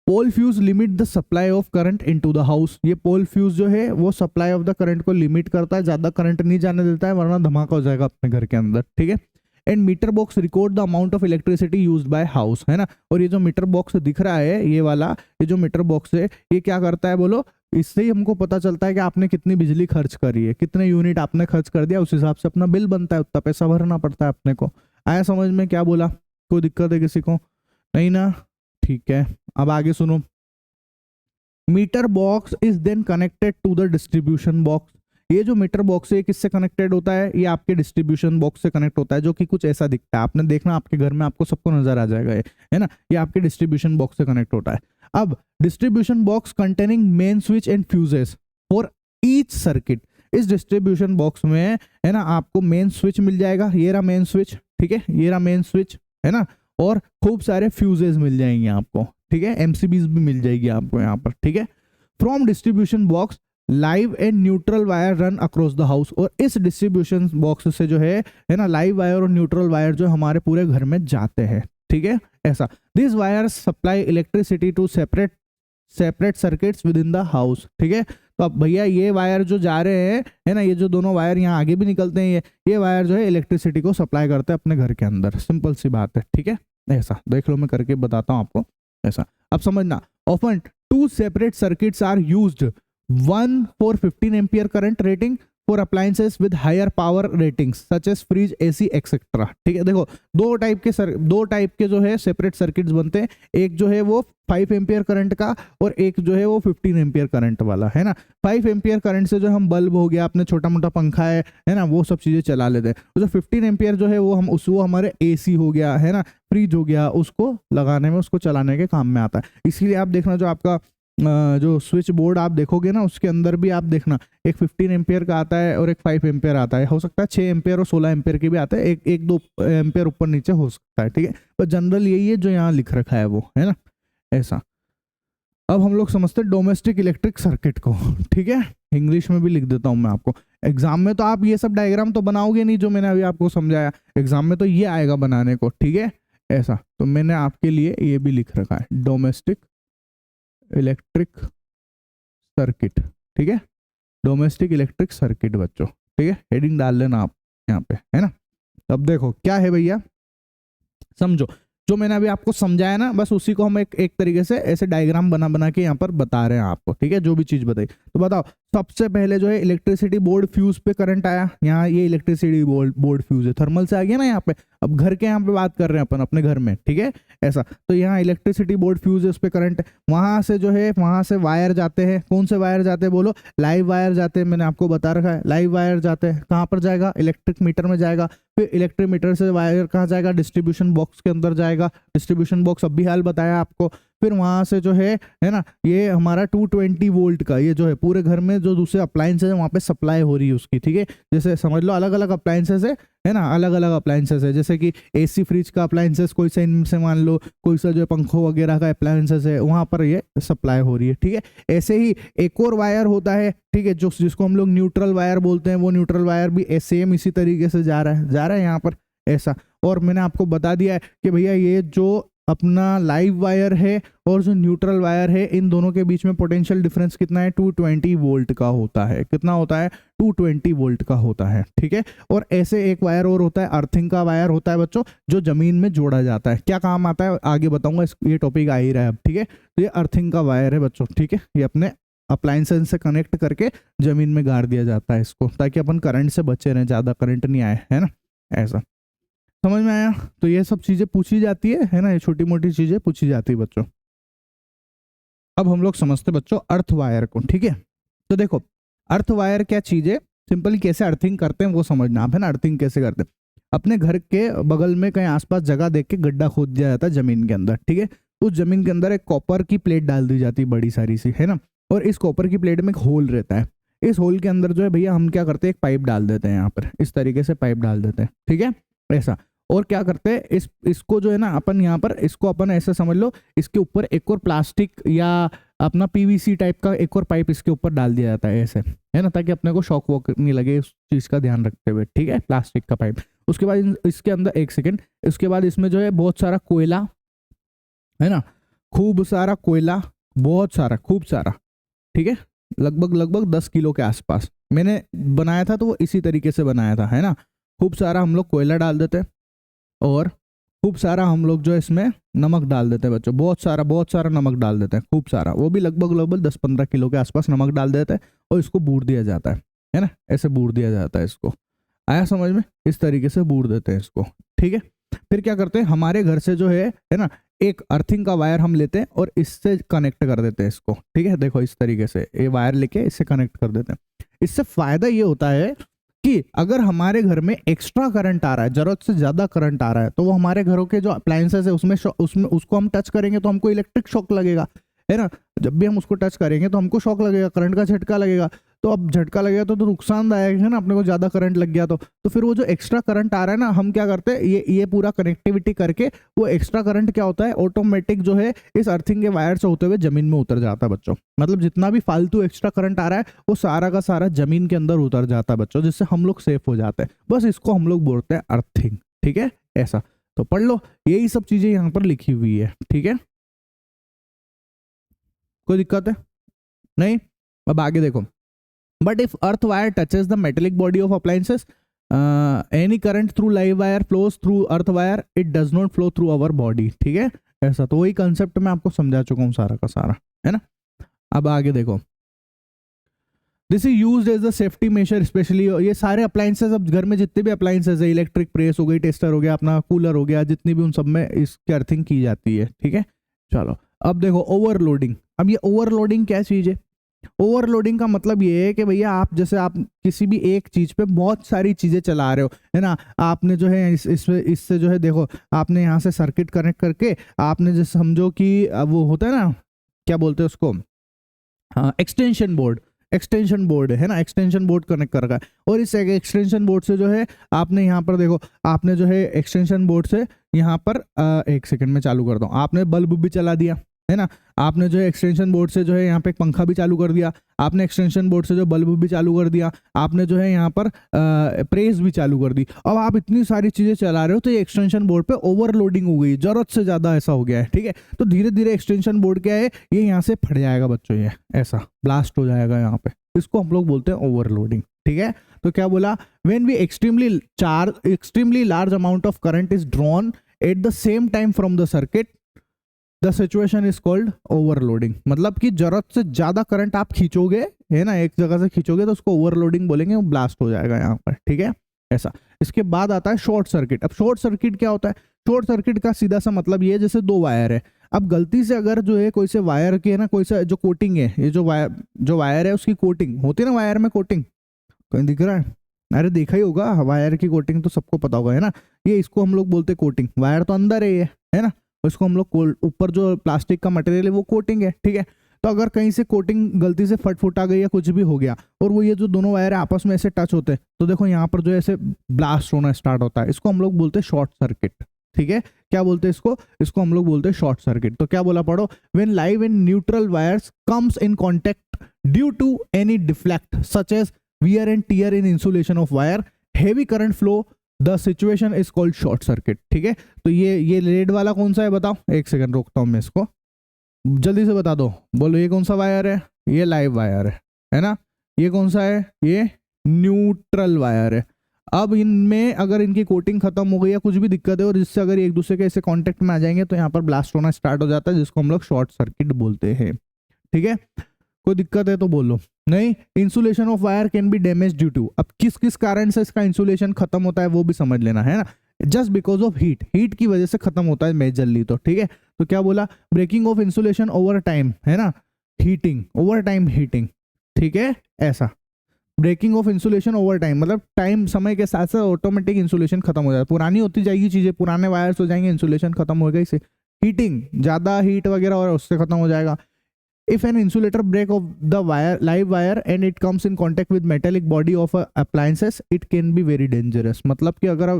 Pole fuse limit the supply of current into the house. ये पोल फ्यूज जो है वो सप्लाई ऑफ द करंट को लिमिट करता है, ज्यादा करंट नहीं जाने देता है, वरना धमाका हो जाएगा अपने घर के अंदर, ठीक है। And meter box record the amount of electricity used by house, है ना। और ये जो मीटर बॉक्स दिख रहा है, ये वाला, ये जो मीटर बॉक्स है, ये क्या करता है बोलो, इससे ही हमको पता चलता है कि आपने कितनी बिजली खर्च करी है, कितने यूनिट आपने खर्च कर दिया, उस हिसाब से अपना बिल बनता है, उतना पैसा भरना पड़ता है अपने को। आया समझ में, क्या बोला, कोई दिक्कत है किसी को, नहीं ना, ठीक है। अब आगे सुनो। Meter box is then connected to the distribution box. ये जो मीटर बॉक्स है किससे कनेक्टेड होता है, ये आपके डिस्ट्रीब्यूशन बॉक्स से कनेक्ट होता है, जो कि कुछ ऐसा दिखता है, आपने देखना आपके घर में आपको सबको नजर आ जाएगा ये, है ना, ये आपके डिस्ट्रीब्यूशन बॉक्स से कनेक्ट होता है। अब distribution box containing main switch and fuses for each circuit. इस डिस्ट्रीब्यूशन बॉक्स में, है ना, आपको मेन स्विच मिल जाएगा, ये रहा मेन स्विच, ठीक है, ये रहा मेन स्विच, है ना, और खूब सारे फ्यूजेस मिल जाएंगे आपको, ठीक है, एमसीबीज भी मिल जाएगी आपको यहाँ पर, ठीक है। From distribution box live and neutral wire run across the house. और इस डिस्ट्रीब्यूशन बॉक्स से जो है ना, लाइव वायर और न्यूट्रल वायर जो हमारे पूरे घर में जाते हैं, ठीक है, ऐसा। This wire supply electricity to separate circuits within the house, ठीक है। तो अब भैया ये वायर जो जा रहे हैं, है ना, ये जो दोनों वायर यहाँ आगे भी निकलते हैं, ये वायर जो है इलेक्ट्रिसिटी को सप्लाई करते हैं अपने घर के अंदर, सिंपल सी बात है, ठीक है, ऐसा। देख लो, मैं करके बताता हूँ आपको, ऐसा। अब समझना, often 2 separate circuits are used, one for 15 ampere current rating for appliances with higher power ratings such as fridge, AC, etc. ठीक है, देखो दो टाइप के जो है सेपरेट सर्किट्स बनते हैं, एक जो है वो 5 एम्पियर करंट का और एक जो है वो 15 एम्पियर करंट वाला, है ना। 5 एम्पियर करंट से जो हम बल्ब हो गया, अपने छोटा मोटा पंखा है ना, वो सब चीजें चला लेते हैं। जो 15 एम्पियर जो है वो वो हमारे AC हो गया, है ना, फ्रिज हो गया, उसको लगाने में, उसको चलाने के काम में आता है। इसीलिए आप देखना, जो आपका जो स्विच बोर्ड आप देखोगे ना उसके अंदर भी आप देखना एक 15 एम्पियर का आता है और एक 5 एम्पियर आता है, हो सकता है 6 एम्पियर और 16 एम्पियर के भी आते हैं, एक 2 एम्पियर ऊपर नीचे हो सकता है, ठीक है। पर जनरल यही है जो यहाँ लिख रखा है वो, है ना, ऐसा। अब हम लोग समझते हैं डोमेस्टिक इलेक्ट्रिक सर्किट को, ठीक है। इंग्लिश में भी लिख देता हूँ मैं आपको। एग्जाम में तो आप ये सब डायग्राम तो बनाओगे नहीं जो मैंने अभी आपको समझाया, एग्जाम में तो ये आएगा बनाने को, ठीक है, ऐसा। तो मैंने आपके लिए ये भी लिख रखा है, डोमेस्टिक इलेक्ट्रिक सर्किट, ठीक है, डोमेस्टिक इलेक्ट्रिक सर्किट बच्चों, ठीक है। हेडिंग डाल लेना आप यहाँ पे, है ना। अब देखो क्या है भैया, समझो जो मैंने अभी आपको समझाया ना, बस उसी को हम एक तरीके से ऐसे डायग्राम बना बना के यहाँ पर बता रहे हैं आपको, ठीक है। जो भी चीज बताई तो बताओ, सबसे पहले जो है इलेक्ट्रिसिटी बोर्ड फ्यूज पे करंट आया, यहाँ ये इलेक्ट्रिसिटी बोर्ड फ्यूज है, थर्मल से आ गया ना यहाँ पे। अब घर के यहाँ पे बात कर रहे हैं अपन अपने घर में, ठीक है, ऐसा। तो यहाँ इलेक्ट्रिसिटी बोर्ड फ्यूज है, उस पर करंट, वहां से जो है वहां से वायर जाते हैं, कौन से वायर जाते हैं बोलो, लाइव वायर जाते हैं, मैंने आपको बता रखा है, लाइव वायर जाते हैं, कहाँ पर जाएगा, इलेक्ट्रिक मीटर में जाएगा। फिर इलेक्ट्रिक मीटर से वायर कहाँ जाएगा, डिस्ट्रीब्यूशन बॉक्स के अंदर जाएगा, डिस्ट्रीब्यूशन बॉक्स अब भी हाल बताया आपको। फिर वहां से जो है ना, ये हमारा 220 वोल्ट का ये जो है पूरे घर में जो दूसरे अप्लायंसेस है वहाँ पे सप्लाई हो रही है उसकी, ठीक है। जैसे समझ लो अलग अलग अप्लायंसेस है ना, अलग अलग अप्लायंसेस है, जैसे कि एसी फ्रिज का अप्लायंसेस कोई सा इनसे मान लो, कोई सा जो है पंखों वगैरह का अप्लायंसेस है, वहाँ पर ये सप्लाई हो रही है, ठीक है। ऐसे ही एक और वायर होता है, ठीक है, जो जिसको हम लोग न्यूट्रल वायर बोलते हैं, वो न्यूट्रल वायर भी सेम इसी तरीके से जा रहा है यहाँ पर, ऐसा। और मैंने आपको बता दिया है कि भैया ये जो अपना लाइव वायर है और जो न्यूट्रल वायर है, इन दोनों के बीच में पोटेंशियल डिफरेंस कितना है, 220 वोल्ट का होता है। कितना होता है, 220 वोल्ट का होता है, ठीक है। और ऐसे एक वायर और होता है, अर्थिंग का वायर होता है बच्चों, जो जमीन में जोड़ा जाता है। क्या काम आता है आगे बताऊंगा, ये टॉपिक आ ही रहा है अब, ठीक है। तो ये अर्थिंग का वायर है बच्चों, ठीक है, ये अपने अप्लायंसेस से कनेक्ट करके जमीन में गाड़ दिया जाता है इसको, ताकि अपन करंट से बचे रहें, ज्यादा करंट नहीं आए, है ना, ऐसा। समझ में आया। तो ये सब चीजें पूछी जाती है ना, ये छोटी मोटी चीजें पूछी जाती है बच्चों। अब हम लोग समझते बच्चों अर्थ वायर को, ठीक है। तो देखो अर्थ वायर क्या चीज है, सिंपली कैसे अर्थिंग करते हैं वो समझना आप, है ना। अर्थिंग कैसे करते हैं, अपने घर के बगल में कहीं आसपास जगह देख के गड्ढा खोद दिया जाता है जमीन के अंदर, ठीक है। उस जमीन के अंदर एक कॉपर की प्लेट डाल दी जाती है बड़ी सारी सी, है ना। और इस कॉपर की प्लेट में एक होल रहता है, इस होल के अंदर जो है भैया हम क्या करते हैं, एक पाइप डाल देते हैं यहाँ पर, इस तरीके से पाइप डाल देते हैं, ठीक है, ऐसा। और क्या करते हैं, इसको जो है ना अपन यहाँ पर, इसको अपन ऐसे समझ लो, इसके ऊपर एक और प्लास्टिक या अपना पीवीसी टाइप का एक और पाइप इसके ऊपर डाल दिया जाता है ऐसे, है ना, ताकि अपने को शॉक वॉक नहीं लगे उस चीज का ध्यान रखते हुए, ठीक है, प्लास्टिक का पाइप। उसके बाद इसके अंदर एक सेकेंड, उसके बाद इसमें जो है बहुत सारा कोयला, है ना, खूब सारा कोयला, बहुत सारा, खूब सारा, ठीक है, लगभग 10 किलो के आसपास मैंने बनाया था, तो वो इसी तरीके से बनाया था, है ना। खूब सारा हम लोग कोयला डाल देते हैं और खूब सारा हम लोग जो है इसमें नमक डाल देते हैं बच्चों, बहुत सारा नमक डाल देते हैं, खूब सारा, वो भी लगभग 10-15 किलो के आसपास नमक डाल देते हैं और इसको बूड़ दिया जाता है ना, ऐसे बूड़ दिया जाता है इसको। आया समझ में, इस तरीके से बूड़ देते हैं इसको, ठीक है। फिर क्या करते हैं, हमारे घर से जो है ना, एक अर्थिंग का वायर हम लेते हैं और इससे कनेक्ट कर देते हैं इसको, ठीक है। देखो इस तरीके से ये वायर लेके इससे कनेक्ट कर देते हैं। इससे फायदा ये होता है कि अगर हमारे घर में एक्स्ट्रा करंट आ रहा है, जरूरत से ज्यादा करंट आ रहा है, तो वो हमारे घरों के जो अप्लायंसेस है उसमें उसको हम टच करेंगे तो हमको इलेक्ट्रिक शॉक लगेगा, है ना। जब भी हम उसको टच करेंगे तो हमको शॉक लगेगा, करंट का झटका लगेगा। तो अब झटका लगेगा तो नुकसानदायक है ना, अपने को ज्यादा करंट लग गया तो फिर वो जो एक्स्ट्रा करंट आ रहा है ना, हम क्या करते हैं, ये पूरा कनेक्टिविटी करके वो एक्स्ट्रा करंट क्या होता है, ऑटोमेटिक जो है इस अर्थिंग के वायर से होते हुए जमीन में उतर जाता है बच्चों। मतलब जितना भी फालतू एक्स्ट्रा करंट आ रहा है वो सारा का सारा जमीन के अंदर उतर जाता है बच्चों, जिससे हम लोग सेफ हो जाते हैं। बस इसको हम लोग बोलते हैं अर्थिंग, ठीक है, ऐसा। तो पढ़ लो, यही सब चीजें यहाँ पर लिखी हुई है, ठीक है, कोई दिक्कत है नहीं। अब आगे देखो, but if earth wire touches the metallic body of appliances, any current through live wire flows through earth wire, it does not flow through our body, ठीक है, ऐसा। तो वही कंसेप्ट मैं आपको समझा चुका हूँ सारा का सारा, है ना। अब आगे देखो, this is used as the safety measure, especially ये सारे अप्लायंसेस, अब घर में जितने भी अप्लायंसेस है, इलेक्ट्रिक प्रेस हो गई, टेस्टर हो गया, अपना कूलर हो गया, जितनी भी, उन सब में इसकी अर्थिंग की जाती है, ठीक है। चलो अब देखो ओवरलोडिंग। अब ये ओवरलोडिंग क्या चीज है, ओवरलोडिंग का मतलब ये है कि भैया आप जैसे आप किसी भी एक चीज पे बहुत सारी चीजें चला रहे हो, है ना। आपने जो है इससे जो है देखो, आपने यहाँ से सर्किट कनेक्ट करके आपने जो समझो कि वो होता है ना, क्या बोलते हैं उसको, हाँ, एक्सटेंशन बोर्ड है ना, एक्सटेंशन बोर्ड कनेक्ट कर रखा है। और इस एक्सटेंशन बोर्ड से जो है आपने यहाँ पर देखो, आपने जो है एक्सटेंशन बोर्ड से यहाँ पर एक सेकंड में चालू करता हूँ, आपने बल्ब भी चला दिया है ना, आपने जो है एक्सटेंशन बोर्ड से जो है यहाँ पे एक पंखा भी चालू कर दिया, आपने एक्सटेंशन बोर्ड से जो बल्ब भी चालू कर दिया, आपने जो है यहाँ पर प्रेस भी चालू कर दी। अब आप इतनी सारी चीज़ें चला रहे हो तो ये एक्सटेंशन बोर्ड पे ओवरलोडिंग हो गई, जरूरत से ज़्यादा ऐसा हो गया है, ठीक है। तो धीरे धीरे एक्सटेंशन बोर्ड क्या है, ये यहाँ से फट जाएगा बच्चों, ये ऐसा ब्लास्ट हो जाएगा यहाँ पे, इसको हम लोग बोलते हैं ओवरलोडिंग, ठीक है। तो क्या बोला, when we extremely large amount of current is drawn at the same time from the circuit, the situation is called overloading. मतलब कि जरूरत से ज्यादा करंट आप खींचोगे है ना, एक जगह से खींचोगे तो उसको ओवरलोडिंग बोलेंगे, वो ब्लास्ट हो जाएगा यहाँ पर, ठीक है ऐसा। इसके बाद आता है शॉर्ट सर्किट। अब शॉर्ट सर्किट क्या होता है, शॉर्ट सर्किट का सीधा सा मतलब ये है, जैसे दो वायर है, अब गलती से अगर जो है कोई से वायर के ना, कोई सा जो कोटिंग है, ये जो वायर है उसकी कोटिंग होती है ना, वायर में कोटिंग कहीं दिख रहा है, अरे देखा ही होगा, वायर की कोटिंग तो सबको पता होगा है ना, ये इसको हम लोग बोलते हैं कोटिंग। वायर तो अंदर है ये है ना, उसको हम लोग ऊपर जो प्लास्टिक का मटेरियल है वो कोटिंग है, ठीक है। तो अगर कहीं से कोटिंग गलती से फट आ गई या कुछ भी हो गया और वो ये जो दोनों वायर आपस में ऐसे टच होते हैं तो देखो यहाँ पर जो है ऐसे ब्लास्ट होना स्टार्ट होता है, इसको हम लोग बोलते हैं शॉर्ट सर्किट, ठीक है। क्या बोलते हैं इसको हम लोग बोलते हैं शॉर्ट सर्किट। तो क्या बोला पढ़ो, when live and neutral wires comes in contact due to any deflect such as wear and tear in insulation of wire, heavy current flow, the situation is called short circuit, ठीक है। तो ये red वाला कौन सा है बताओ, एक सेकंड रोकता हूँ मैं इसको, जल्दी से बता दो, बोलो ये कौन सा वायर है, ये लाइव वायर है ना, ये कौन सा है, ये न्यूट्रल वायर है। अब इनमें अगर इनकी कोटिंग खत्म हो गई या कुछ भी दिक्कत है और जिससे अगर एक दूसरे के ऐसे कांटेक्ट में आ जाएंगे तो यहाँ पर ब्लास्ट होना स्टार्ट हो जाता है, जिसको हम लोग शॉर्ट सर्किट बोलते हैं, ठीक है। कोई दिक्कत है तो बोलो। नहीं, insulation of wire can be damage due to, अब किस किस कारण से इसका इंसुलेशन खत्म होता है वो भी समझ लेना है ना, जस्ट बिकॉज ऑफ हीट की वजह से खत्म होता है मेजरली, तो ठीक है। तो क्या बोला, breaking of insulation over time है ना, हीटिंग, ओवर टाइम हीटिंग, ठीक है ऐसा। Breaking of insulation over time मतलब टाइम, समय के साथ साथ ऑटोमेटिक इंसुलेशन खत्म हो जाता है, पुरानी होती जाएगी चीजें, पुराने वायर्स हो जाएंगे, इंसुलेशन खत्म हो गई, से हीटिंग ज्यादा हीट वगैरह और उससे खत्म हो जाएगा। If an insulator break of the live wire and it comes in contact with metallic body of appliances, it can be very dangerous। मतलब कि अगर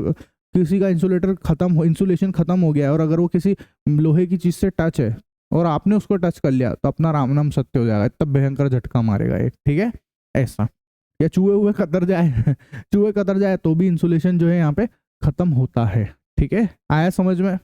किसी का इंसुलेशन खत्म हो गया है और अगर वो किसी लोहे की चीज से टच है और आपने उसको टच कर लिया तो अपना राम नाम सत्य हो जाएगा, इतना भयंकर झटका मारेगा ये, ठीक है ऐसा। या चूहे कतर जाए तो भी इंसुलेशन जो है यहाँ पे खत्म होता है, ठीक है। आया समझ में।